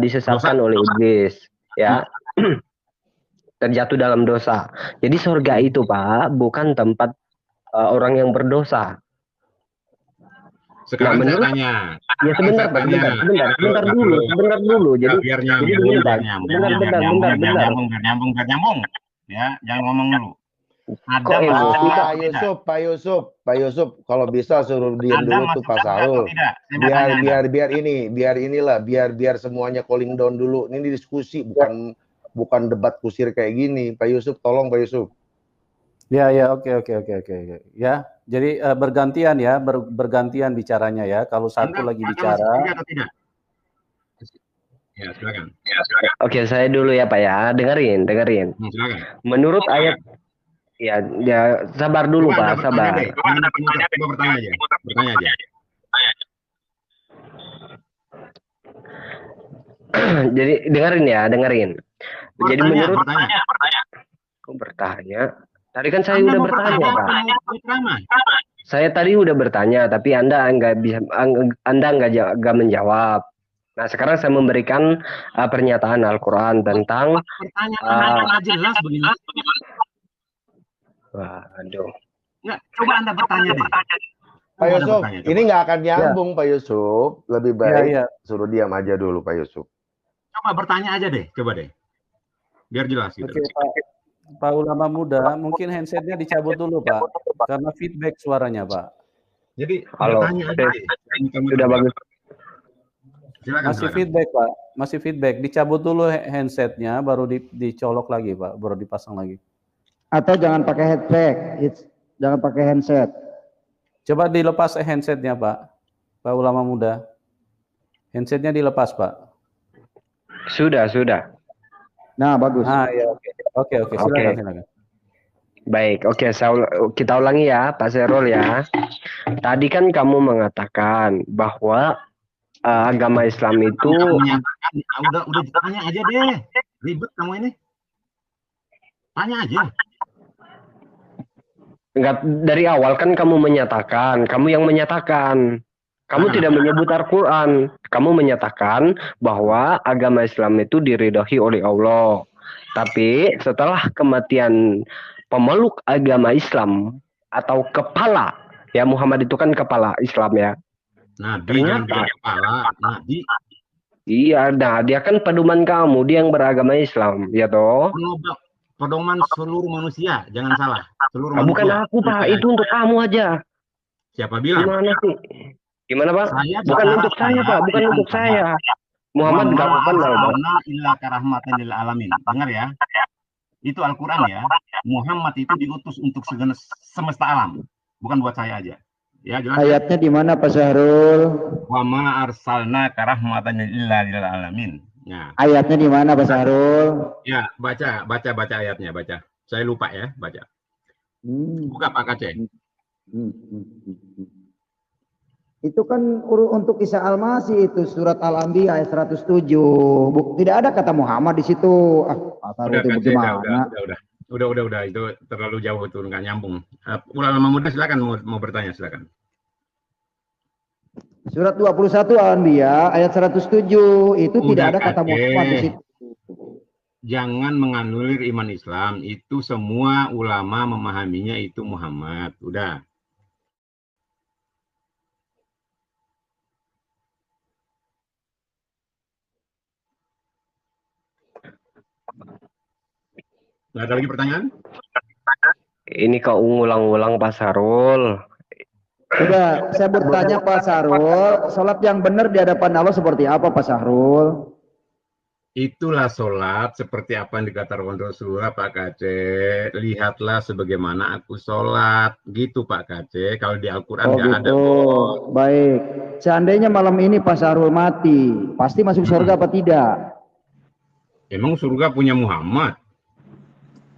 disesatkan oleh iblis, ya. Terjatuh dalam dosa. Jadi surga itu, Pak, bukan tempat orang yang berdosa. Sekarang saya tanya. Ya sebentar dulu. Jadi biar nyambung. Ya, jangan ngomong dulu. Ada Pak Yusuf, kalau bisa suruh diam dulu tuh Pak Sarul. Biar semuanya cooling down dulu. Ini diskusi, bukan debat kusir kayak gini. Pak Yusuf, tolong Pak Yusuf. Ya, oke. Ya, jadi bergantian ya, bergantian bicaranya ya. Kalau satu lagi bicara. Ya, silakan. Oke, saya dulu ya, Pak ya. Dengerin. Silakan. Menurut ayat ya, sabar dulu, Pak, sabar. Bertanya aja. Jadi dengerin. Jadi menurut kok bertanya? Tadi kan saya udah bertanya, Pak. Saya tadi udah bertanya, tapi Anda nggak menjawab. Nah, sekarang saya memberikan pernyataan Al-Quran tentang pertanyaan jelas begini. Waduh. Nggak, coba Anda bertanya deh. Pak Yusuf, ini nggak akan nyambung, Pak Yusuf. Lebih baik suruh diam aja dulu, Pak Yusuf. Coba bertanya aja deh, coba deh. Biar jelas gitu. Oke, Pak Ulama Muda, mungkin handsetnya dicabut dulu, Pak. Karena feedback suaranya, Pak. Jadi, bertanya aja deh. Sudah bagus. Masih feedback, Pak. Masih feedback. Dicabut dulu handsetnya, baru dicolok lagi, Pak. Baru dipasang lagi. Atau jangan pakai headset, jangan pakai handset. Coba dilepas handsetnya, Pak. Pak Ulama Muda. Handsetnya dilepas, Pak. Sudah. Nah, bagus. Ah, ya, oke. Silakan. Baik, oke. Kita ulangi ya, Pak Serol ya. Tadi kan kamu mengatakan bahwa agama Islam itu udah tanya aja deh. Ribet kamu ini. Tanya aja. Enggak, dari awal kan kamu menyatakan, kamu yang menyatakan. Kamu tidak menyebut Al-Quran. Kamu menyatakan bahwa agama Islam itu diridhoi oleh Allah. Tapi setelah kematian pemeluk agama Islam atau kepala, ya Muhammad itu kan kepala Islam ya. Nabi, jangan bilang kepala, Nabi. Iya, nah dia kan pedoman kamu, dia yang beragama Islam, ya toh? Pedoman seluruh manusia, jangan salah. Seluruh manusia. Bukan aku Pak, itu untuk kamu aja. Siapa bilang? Gimana sih? Gimana Pak? Saya bukan untuk saya Pak, bukan untuk saya. Muhammad nggak kenal Pak. Illa karahmatan lil alamin. Dengar ya. Itu Al-Quran ya. Muhammad itu diutus untuk semesta alam, bukan buat saya aja. Ya, jelas. Ayatnya di mana Pak Syahrul? Wa ma arsalna karahmatan illa lil alamin. Ya. Ayatnya di mana Pak Syahrul? Ya, baca ayatnya, baca. Saya lupa ya, baca. Buka Pak Kaceh. Itu kan untuk Isa Al-Masih itu surat Al-Anbiya ayat 107. Tidak ada kata Muhammad di situ. Udah, itu bagaimana? Udah, itu terlalu jauh, itu nggak nyambung. Ulama muda silakan mau bertanya, silakan. Surat 21 Al-Anbiya ayat 107 itu tidak ada kata Muhammad di situ. Jangan menganulir iman Islam, itu semua ulama memahaminya itu Muhammad. Udah. Nggak ada lagi pertanyaan? Ini kau ngulang-ulang Pak Sarul. Sudah, saya bertanya Pak Sarul, sholat yang benar di hadapan Allah seperti apa Pak Sarul? Itulah sholat seperti apa yang dikatakan Rasulullah Pak Kaceh. Lihatlah sebagaimana aku sholat. Gitu Pak Kaceh. Kalau di Al-Quran nggak ada. Baik. Seandainya malam ini Pak Sarul mati, pasti masuk surga apa tidak? Emang surga punya Muhammad?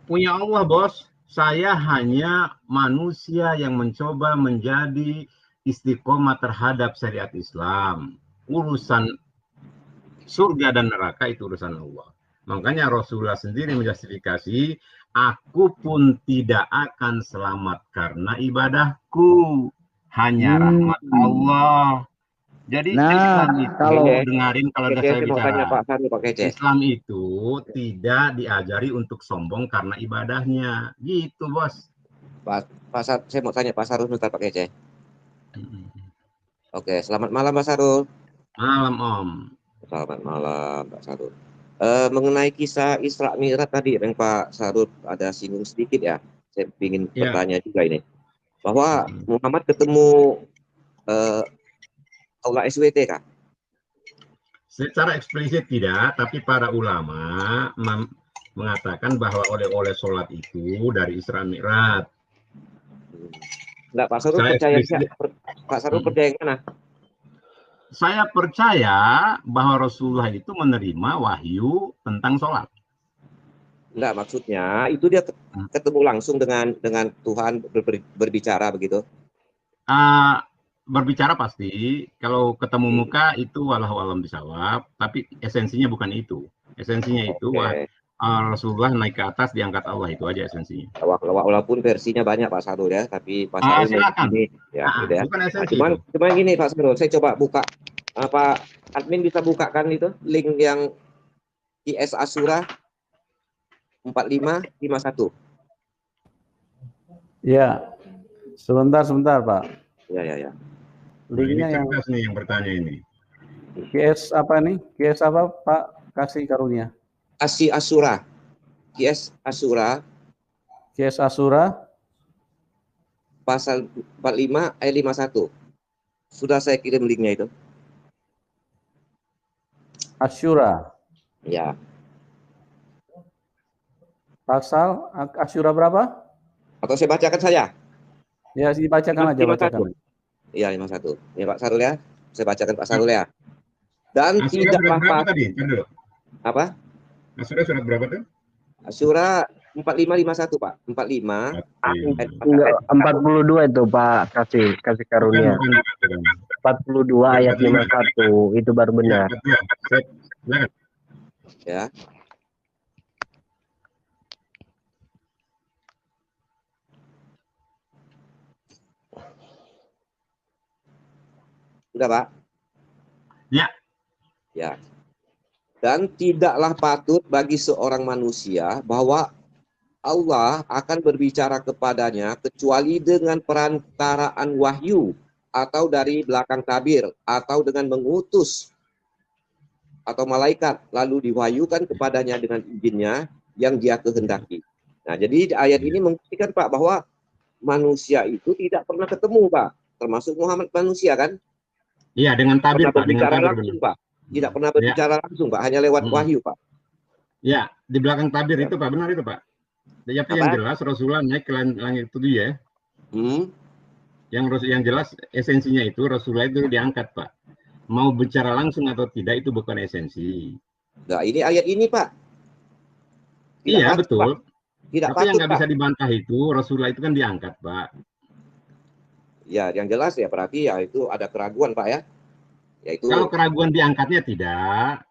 Punya Allah, bos. Saya hanya manusia yang mencoba menjadi istiqomah terhadap syariat Islam. Urusan surga dan neraka itu urusan Allah. Makanya Rasulullah sendiri menjustifikasi, aku pun tidak akan selamat karena ibadahku. Hanya rahmat Allah. Jadi Islam itu, dengarin kalau saya bicara, Islam itu tidak diajari untuk sombong karena ibadahnya, gitu bos. Saya mau tanya Pak Sarul bentar Pak Kece. Oke, selamat malam Pak Sarul. Malam Om. Selamat malam Pak Sarul. Mengenai kisah Isra Mi'raj tadi yang Pak Sarul ada singgung sedikit ya, saya ingin bertanya juga ini, bahwa Muhammad ketemu Allah SWT kah? Secara eksplisit tidak, tapi para ulama mengatakan bahwa oleh sholat itu dari Isra Mi'raj. Enggak, Pak Sarul percaya Pak Sarul percaya yang mana? Saya percaya bahwa Rasulullah itu menerima wahyu tentang sholat. Enggak, maksudnya itu dia ketemu langsung dengan Tuhan berbicara begitu. Berbicara pasti, kalau ketemu muka itu walau alam bisawab, tapi esensinya bukan itu. Esensinya itu Rasulullah naik ke atas diangkat Allah, itu aja esensinya. Walaupun versinya banyak Pak Sarul ya, tapi Pak Sarul ini ya, gitu ya. Cuman gini Pak Sarul, saya coba buka admin bisa bukakan itu link yang IS Asyura 4551. Ya, sebentar Pak. Ya. Linknya yang nih yang bertanya ini. QS apa nih? QS apa Pak? Kasih karunia. Asi Asyura. QS Asyura. QS Asyura. Pasal 45 ayat 51. Sudah saya kirim linknya itu. Asyura. Ya. Pasal Asyura berapa? Atau saya bacakan saja? Ya, dibacakan aja, bacakan. Iya, 51. Ya Pak Sarul ya. Saya bacakan Pak Sarul ya. Dan Asyura tidaklah berapa tadi? Apa? Asyura surat berapa tuh? Asyura 4551 Pak. 45. 42 itu Pak, kasih karunia. 42 ayat 51 itu baru benar. Ya. Sudah, Pak? Ya. Ya. Dan tidaklah patut bagi seorang manusia bahwa Allah akan berbicara kepadanya kecuali dengan perantaraan wahyu atau dari belakang tabir atau dengan mengutus atau malaikat lalu diwahyukan kepadanya dengan izinnya yang dia kehendaki. Nah, jadi ayat ini membuktikan Pak bahwa manusia itu tidak pernah ketemu Pak, termasuk Muhammad manusia kan? Iya, dengan tabir Pak, dengan tabir langsung Pak. Tidak pernah berbicara langsung Pak, hanya lewat wahyu Pak. Ya, di belakang tabir itu Pak, benar itu Pak. Tapi yang jelas Rasulullah naik ke langit itu ya. Yang jelas esensinya itu Rasulullah itu diangkat Pak. Mau bicara langsung atau tidak itu bukan esensi. Nah, ini ayat ini Pak. Iya betul. Tidak tapi yang nggak Pak. bisa dibantah itu Rasulullah itu kan diangkat Pak. Ya, yang jelas ya berarti ya itu ada keraguan Pak ya. Yaitu kalau keraguan diangkatnya tidak,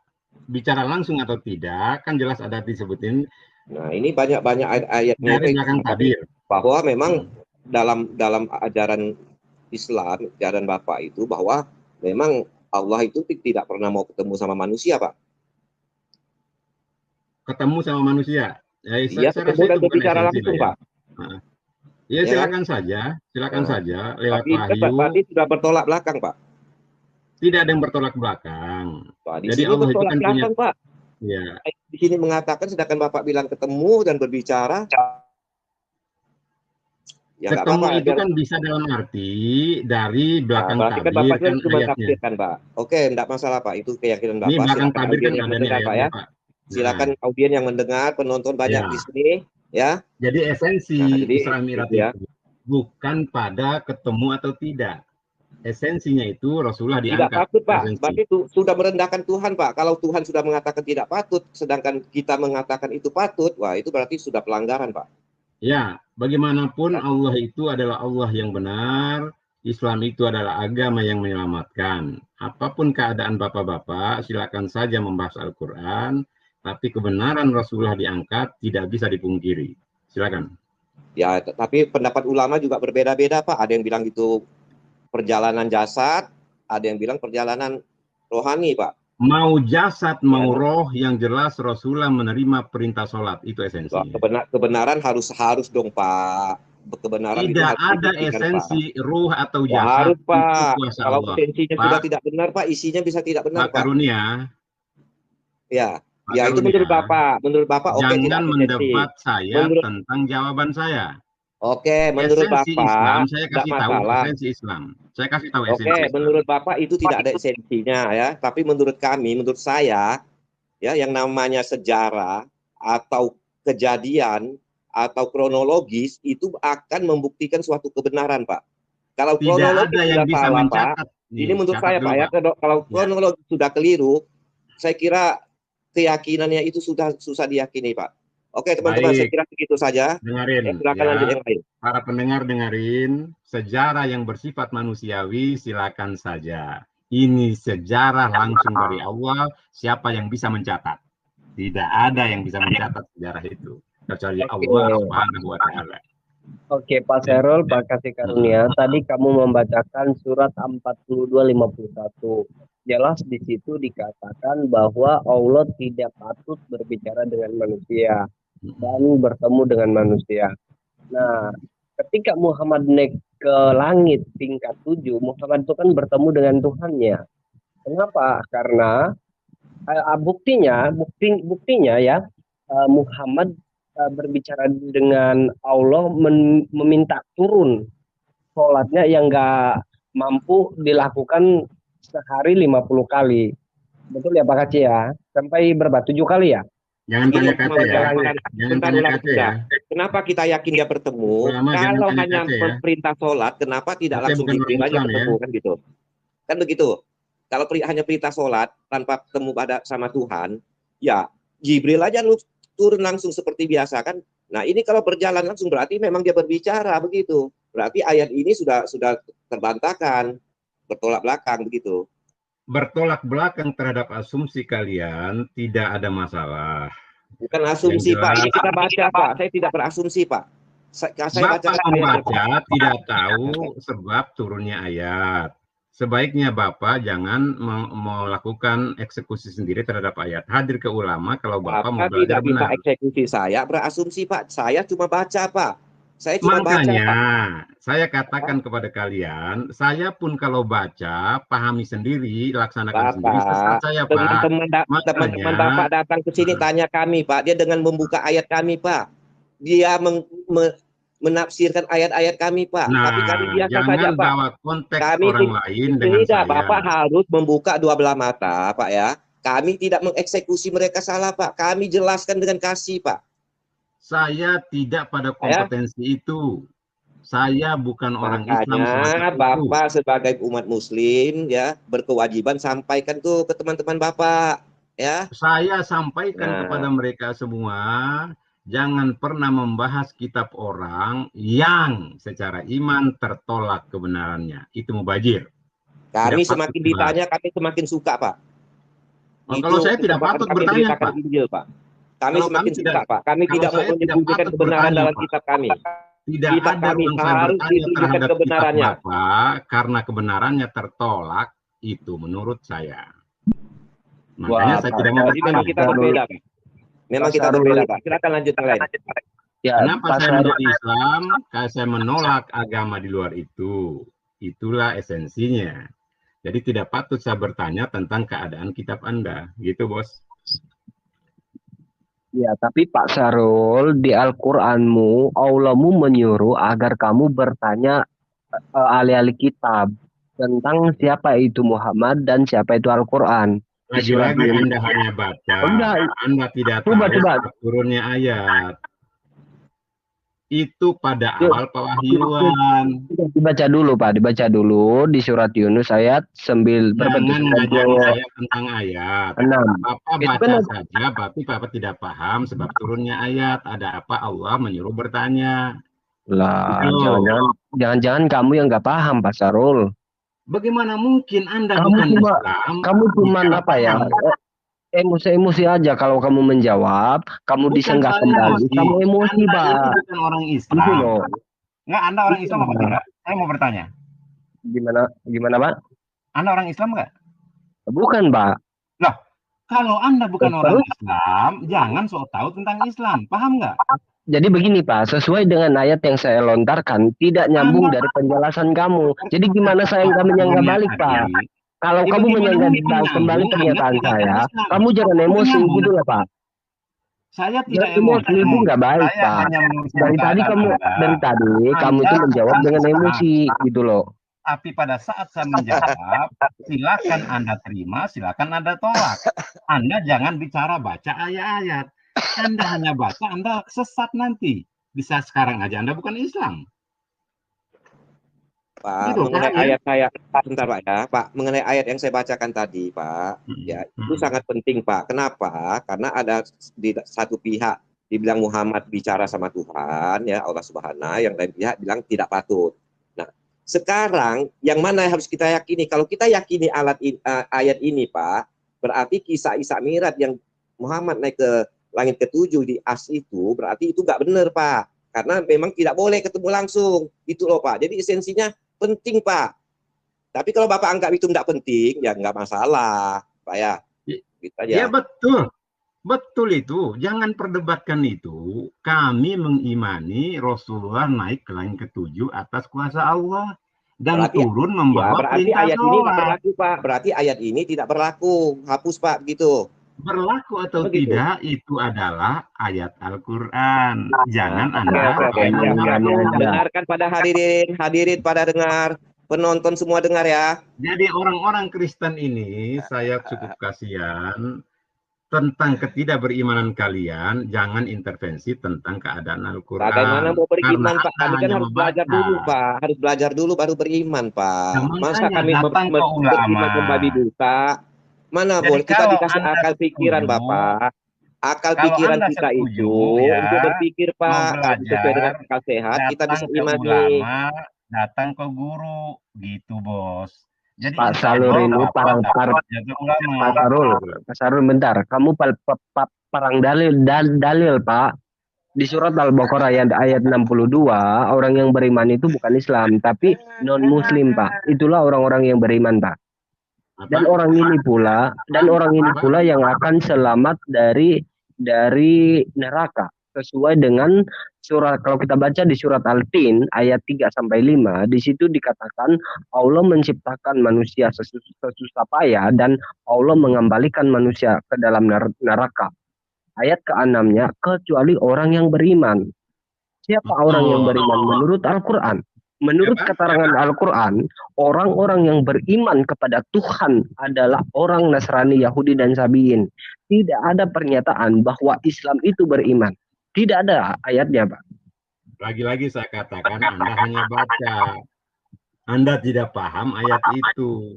bicara langsung atau tidak, kan jelas ada disebutin. Nah, ini banyak ayat-ayatnya dari belakang tabir bahwa memang dalam ajaran Islam, ajaran Bapak itu bahwa memang Allah itu tidak pernah mau ketemu sama manusia, Pak. Ketemu sama manusia. Ya, iya, ketemu dan berbicara langsung, ya. Pak. Nah. Ya, silakan saja lewat wahyu. Berarti sudah bertolak belakang, Pak. Tidak ada yang bertolak belakang. Pak, jadi Allah itu kan belakang, Pak. Ya. Di sini mengatakan sedangkan Bapak bilang ketemu dan berbicara. Ya, ketemu itu kan bisa dalam arti dari belakang tabir kan Bapak kan cuma tafsirkan, Pak. Oke, enggak masalah, Pak. Itu keyakinan Bapak. Ini belakang tabir kan ada nih Pak ya. Silakan audien yang mendengar, penonton banyak di sini, ya. Jadi esensi Isra Mi'raj itu bukan pada ketemu atau tidak. Esensinya itu Rasulullah diangkat. Tidak patut, Pak. Berarti itu sudah merendahkan Tuhan, Pak. Kalau Tuhan sudah mengatakan tidak patut, sedangkan kita mengatakan itu patut, wah itu berarti sudah pelanggaran, Pak. Ya, bagaimanapun Allah itu adalah Allah yang benar. Islam itu adalah agama yang menyelamatkan. Apapun keadaan bapak-bapak, silakan saja membahas Al-Quran. Tapi kebenaran Rasulullah diangkat tidak bisa dipungkiri. Silakan. Ya, tapi pendapat ulama juga berbeda-beda, Pak. Ada yang bilang itu perjalanan jasad, ada yang bilang perjalanan rohani, Pak. Mau jasad, mau roh, yang jelas Rasulullah menerima perintah sholat. Itu esensi. Kebenaran harus dong, Pak. Kebenaran tidak itu ada esensi Pak. Ruh atau jasad. Harus, Pak. Kalau esensinya sudah tidak benar, Pak, isinya bisa tidak benar, Pak. Karunia. Ya. Ya itu menurut Bapak oke, jangan mendebat saya tentang jawaban saya. Oke, menurut esensi Bapak Islam, saya kasih tahu masalah. esensi Islam. Saya kasih tahu esensi. Oke, menurut Bapak itu tidak ada esensinya ya, tapi menurut saya ya yang namanya sejarah atau kejadian atau kronologis itu akan membuktikan suatu kebenaran, Pak. Kalau kronologis sudah salah, Pak, ini menurut saya, Pak ya, kalau kronologis sudah keliru, saya kira keyakinannya itu sudah susah diyakini, Pak. Oke, teman-teman, saya kira begitu saja. Dengarin. Silakan lanjut yang lain. Para pendengar dengerin, sejarah yang bersifat manusiawi silakan saja. Ini sejarah langsung dari Allah, siapa yang bisa mencatat? Tidak ada yang bisa mencatat sejarah itu kecuali Allah Subhanahu wa taala. Oke, Pak Serol, Pak Kasih Karunia, tadi kamu membacakan surat 42:51. Jelas di situ dikatakan bahwa Allah tidak patut berbicara dengan manusia dan bertemu dengan manusia. Nah, ketika Muhammad naik ke langit tingkat 7, Muhammad itu kan bertemu dengan Tuhannya. Kenapa? Karena buktinya ya, Muhammad berbicara dengan Allah meminta turun sholatnya yang nggak mampu dilakukan sehari 50 kali. Betul ya Pak Kaci ya? Sampai berapa? 7 kali ya? Jangan tanya Kaci ya. Jangan tanya Kaci ya. Kenapa kita yakin dia bertemu? Kalau hanya perintah sholat, kenapa tidak langsung Jibril aja bertemu kan gitu? Kan begitu. Kalau hanya perintah sholat tanpa ketemu sama Tuhan, ya Jibril aja lu turun langsung seperti biasa kan? Nah ini kalau berjalan langsung berarti memang dia berbicara begitu. Berarti ayat ini sudah terbantahkan. Bertolak belakang begitu. Bertolak belakang terhadap asumsi kalian tidak ada masalah. Bukan asumsi Pak, ini kita baca Pak. Saya tidak berasumsi Pak. Saya Bapak membaca tidak tahu sebab turunnya ayat. sebaiknya Bapak jangan melakukan eksekusi sendiri terhadap ayat. Hadir ke ulama kalau Bapak mau Bapak belajar tidak bisa benar. eksekusi saya, berasumsi Pak. Saya cuma baca Pak. Saya cuma baca Makanya Pak. saya katakan kepada kalian, saya pun kalau baca, pahami sendiri, laksanakan sendiri, sesat Bapak, saya Pak. teman-teman Bapak datang ke sini tanya kami Pak, dia dengan membuka ayat kami Pak, dia menafsirkan ayat-ayat kami Pak, tapi kami biasa saja jangan Pak. bawa konteks Kami orang lain dengan tidak, saya. Bapak harus membuka dua belah mata Pak ya. Kami tidak mengeksekusi mereka salah Pak, kami jelaskan dengan kasih Pak. Saya tidak pada kompetensi itu. Saya bukan orang Islam Makanya Bapak sebagai umat Muslim ya berkewajiban sampaikan tuh ke teman-teman Bapak ya. Saya sampaikan kepada mereka semua, jangan pernah membahas kitab orang yang secara iman tertolak kebenarannya. Itu mubajir. Kami semakin ditanya, kami semakin suka Pak. Kalau saya tidak patut bertanya Pak. Injil, Pak. Kami semakin suka Pak. Kami tidak mau menyembunyikan kebenaran dalam kitab kami. Tidak kitab ada kami yang saya harus bertanya ditunjukkan terhadap kebenarannya. kitab Bapak karena kebenarannya tertolak, itu menurut saya. Makanya saya tidak mau Jadi memang kita berbeda Pak. Memang kita berbeda Pak. Silakan lanjut yang lain. Ya, kenapa saya menjadi Islam? Karena saya menolak agama di luar itu. Itulah esensinya. Jadi tidak patut saya bertanya tentang keadaan kitab Anda. Gitu, Bos. Ya, tapi Pak Sarul, di Al-Qur'anmu, Allahmu menyuruh agar kamu bertanya ahli-ahli kitab tentang siapa itu Muhammad dan siapa itu Al-Qur'an. Lagi-lagi Anda hanya baca, Anda tidak tahu turunnya ayat. Itu pada awal pewahyuan. Dibaca dulu Pak, dibaca dulu di surat Yunus ayat 9. Jangan ngajari saya tentang ayat. 6. Bapak baca saja, tapi Bapak tidak paham sebab turunnya ayat. Ada apa Allah menyuruh bertanya. Lah, jangan-jangan kamu yang nggak paham Pak Sarul. Bagaimana mungkin Anda bukan Islam? Kamu cuma apa ya? Emosi aja kalau kamu menjawab, kamu disenggah kembali, kamu emosi Pak. Bukan orang Islam. Enggak, Anda orang Islam apa tidak? Saya mau bertanya. Gimana Pak? Anda orang Islam enggak? Bukan Pak. Loh, kalau Anda bukan orang Islam, jangan sok tahu tentang Islam. Paham nggak? Jadi begini Pak, sesuai dengan ayat yang saya lontarkan, tidak nyambung dari penjelasan kamu. Jadi gimana saya nggak menyanggah balik Pak? Kalau kamu menyanggah kembali pernyataan saya, kamu jangan emosi gitu lah Pak. Saya tidak emosi. Itu nggak baik Pak. Dari tadi kamu itu menjawab dengan emosi gitu loh. Tapi pada saat saya menjawab, silakan Anda terima, silakan Anda tolak. Anda jangan bicara baca ayat-ayat. Anda hanya baca, Anda sesat nanti. Bisa sekarang aja Anda bukan Islam. Pak, mengenai ayat saya, sebentar Pak ya, Pak, mengenai ayat yang saya bacakan tadi, Pak, ya itu sangat penting Pak. Kenapa? Karena ada di satu pihak dibilang Muhammad bicara sama Tuhan, ya Allah Subhanahu, yang lain pihak bilang tidak patut. Nah, sekarang yang mana yang harus kita yakini? Kalau kita yakini ayat ini, Pak, berarti kisah Isra Mi'raj yang Muhammad naik ke langit ke-7 di As itu, berarti itu nggak benar, Pak. Karena memang tidak boleh ketemu langsung, itu loh Pak. Jadi esensinya penting Pak. Tapi kalau Bapak anggap itu tidak penting, ya nggak masalah, Pak ya. Gitu aja. Ya betul, betul itu. Jangan perdebatkan itu. Kami mengimani Rasulullah naik ke langit ke-7 atas kuasa Allah dan berarti, turun membawa berarti ayat ini tidak berlaku Pak. Berarti ayat ini tidak berlaku. Hapus Pak, gitu. Berlaku atau tidak itu adalah ayat Al-Quran. Jangan Anda dengarkan pada hadirin pada dengar, penonton semua dengar ya. Jadi orang-orang Kristen ini saya cukup kasihan tentang ketidakberimanan kalian. Jangan intervensi tentang keadaan Al-Quran. Bagaimana mau beriman Pak? Kami kan harus belajar dulu Pak. Harus belajar dulu baru beriman Pak. Masa kami beriman membabi buta? Mana boleh kita dikasih akal pikiran Bapak. Akal pikiran kita itu untuk berpikir Pak, sesuai dengan akal sehat kita bisa imani. Datang ke guru gitu Bos. Jadi Pak Sarul ini Pak Sarul bentar, kamu perang dalil Pak. Di surat Al-Baqarah ayat 62, orang yang beriman itu bukan Islam, tapi non-Muslim, Pak. Itulah orang-orang yang beriman, Pak. Dan orang ini pula yang akan selamat dari neraka. Sesuai dengan surat, kalau kita baca di surat Al-Tin ayat 3-5, di situ dikatakan Allah menciptakan manusia sesusah payah dan Allah mengembalikan manusia ke dalam neraka. Ayat ke-6-nya, kecuali orang yang beriman. Siapa orang yang beriman menurut Al-Quran? Menurut keterangan Al-Quran, orang-orang yang beriman kepada Tuhan adalah orang Nasrani, Yahudi, dan Sabiin. Tidak ada pernyataan bahwa Islam itu beriman. Tidak ada ayatnya, Pak. Lagi-lagi saya katakan Anda hanya baca. Anda tidak paham ayat itu.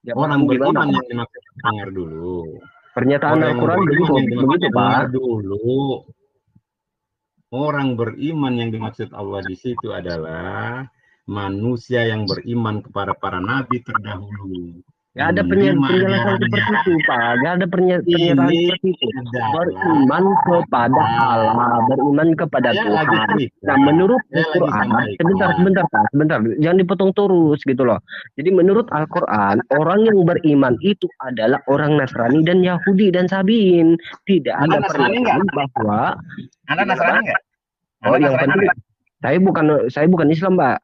Ya, Orang beriman gimana, yang dimaksud, dengar dulu. Pernyataan Al-Quran begitu, Pak. Dulu. Orang beriman yang dimaksud Allah di situ adalah manusia yang beriman kepada para nabi terdahulu. Gak ada penjelasan seperti itu, Pak. Gak ada pernyataan seperti itu. Beriman kepada Allah, beriman kepada Tuhan. Nah, menurut Al-Quran, sebentar, Pak. Sebentar, jangan dipotong terus gitu loh. Jadi menurut Al-Quran, orang yang beriman itu adalah orang Nasrani dan Yahudi dan Sabiin. Tidak ada pernyataan bahwa Anda Nasrani nggak? Oh, yang penting saya bukan Islam, Pak.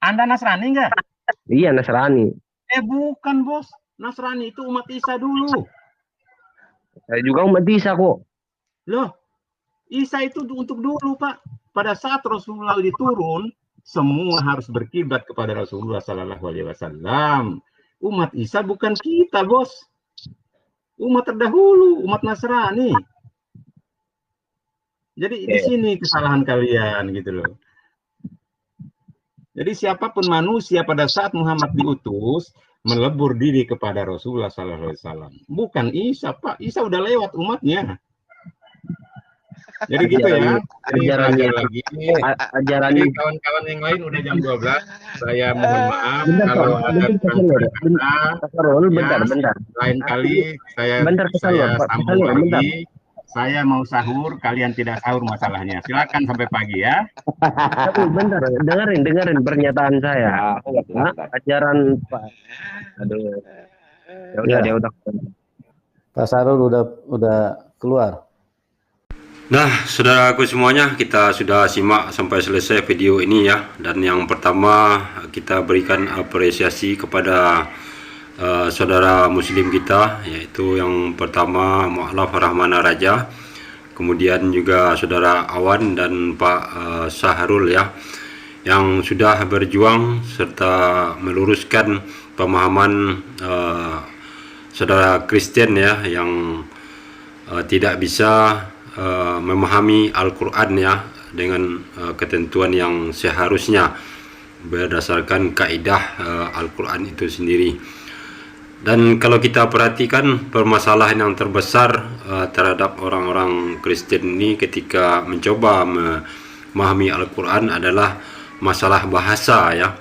Anda Nasrani nggak? Iya, Nasrani. Bukan, Bos. Nasrani itu umat Isa dulu. Saya juga umat Isa kok. Loh, Isa itu untuk dulu, Pak. Pada saat Rasulullah diturun, semua harus berkiblat kepada Rasulullah Sallallahu Alaihi Wasallam. Umat Isa bukan kita, Bos. Umat terdahulu, umat Nasrani. Jadi di sini kesalahan kalian gitu loh. Jadi siapapun manusia pada saat Muhammad diutus melebur diri kepada Rasulullah Sallallahu Alaihi Wasallam. Bukan Isa, Pak. Isa udah lewat umatnya. Jadi gitu ya. Jadi lagi. Jadi kawan-kawan yang lain udah jam 12. Saya mohon maaf kalau ada bentar. Lain kali saya sambung lagi. Saya mau sahur, kalian tidak sahur masalahnya. Silakan sampai pagi ya. Tapi bentar, dengerin pernyataan saya. Ajaran Pak. Aduh. Ya udah. Pak Sarul udah keluar. Nah, saudaraku semuanya, kita sudah simak sampai selesai video ini ya. Dan yang pertama kita berikan apresiasi kepada saudara muslim kita, yaitu yang pertama Mu'alaf Rahmana Raja, kemudian juga saudara Awan dan Pak Sahrul ya, yang sudah berjuang serta meluruskan pemahaman saudara Kristen ya, yang tidak bisa memahami Al-Quran ya dengan ketentuan yang seharusnya berdasarkan kaidah Al-Quran itu sendiri. Dan kalau kita perhatikan permasalahan yang terbesar terhadap orang-orang Kristen ini ketika mencoba memahami Al-Quran adalah masalah bahasa ya.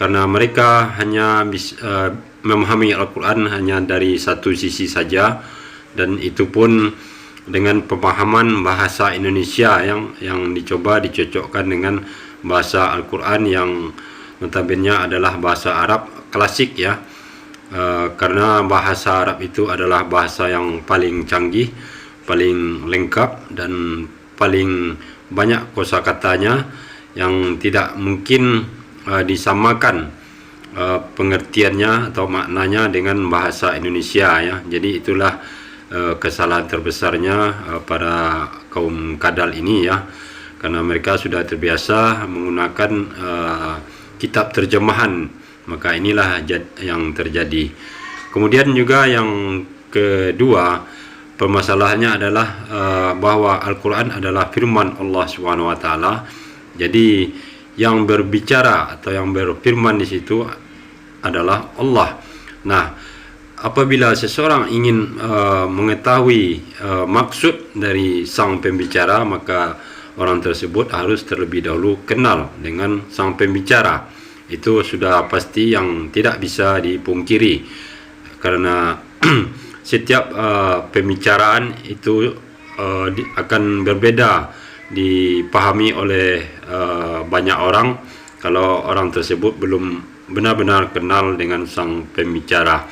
Karena mereka hanya bisa memahami Al-Quran hanya dari satu sisi saja, dan itu pun dengan pemahaman bahasa Indonesia yang dicoba dicocokkan dengan bahasa Al-Quran yang notabene adalah bahasa Arab klasik ya. Karena bahasa Arab itu adalah bahasa yang paling canggih, paling lengkap, dan paling banyak kosakatanya yang tidak mungkin disamakan pengertiannya atau maknanya dengan bahasa Indonesia ya. Jadi itulah kesalahan terbesarnya pada kaum kadal ini ya, karena mereka sudah terbiasa menggunakan kitab terjemahan. Maka inilah yang terjadi. Kemudian juga yang kedua, permasalahannya adalah bahwa Al-Quran adalah firman Allah SWT. Jadi yang berbicara atau yang berfirman di situ adalah Allah. Nah, apabila seseorang ingin mengetahui maksud dari sang pembicara, maka orang tersebut harus terlebih dahulu kenal dengan sang pembicara. Itu sudah pasti yang tidak bisa dipungkiri, karena setiap pembicaraan itu akan berbeda dipahami oleh banyak orang kalau orang tersebut belum benar-benar kenal dengan sang pembicara.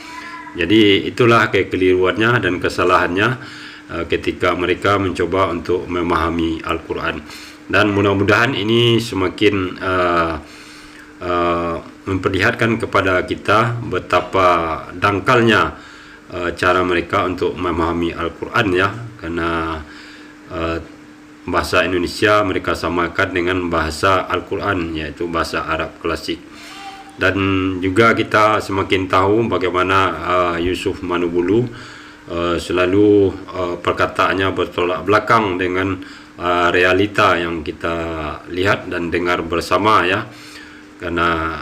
Jadi itulah kekeliruannya dan kesalahannya ketika mereka mencoba untuk memahami Al-Quran. Dan mudah-mudahan ini semakin memperlihatkan kepada kita betapa dangkalnya cara mereka untuk memahami Al-Quran ya, karena bahasa Indonesia mereka samakan dengan bahasa Al-Quran, yaitu bahasa Arab klasik. Dan juga kita semakin tahu bagaimana Yusuf Manubulu selalu perkataannya bertolak belakang dengan realita yang kita lihat dan dengar bersama ya, karena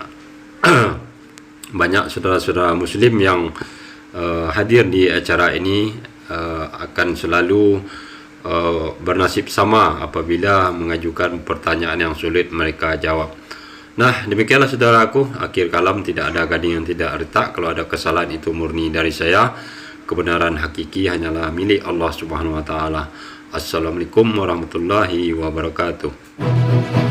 banyak saudara-saudara muslim yang hadir di acara ini akan selalu bernasib sama apabila mengajukan pertanyaan yang sulit mereka jawab. Nah, demikianlah saudaraku, akhir kalam tidak ada gading yang tidak retak. Kalau ada kesalahan itu murni dari saya. Kebenaran hakiki hanyalah milik Allah Subhanahu wa taala. Assalamualaikum warahmatullahi wabarakatuh.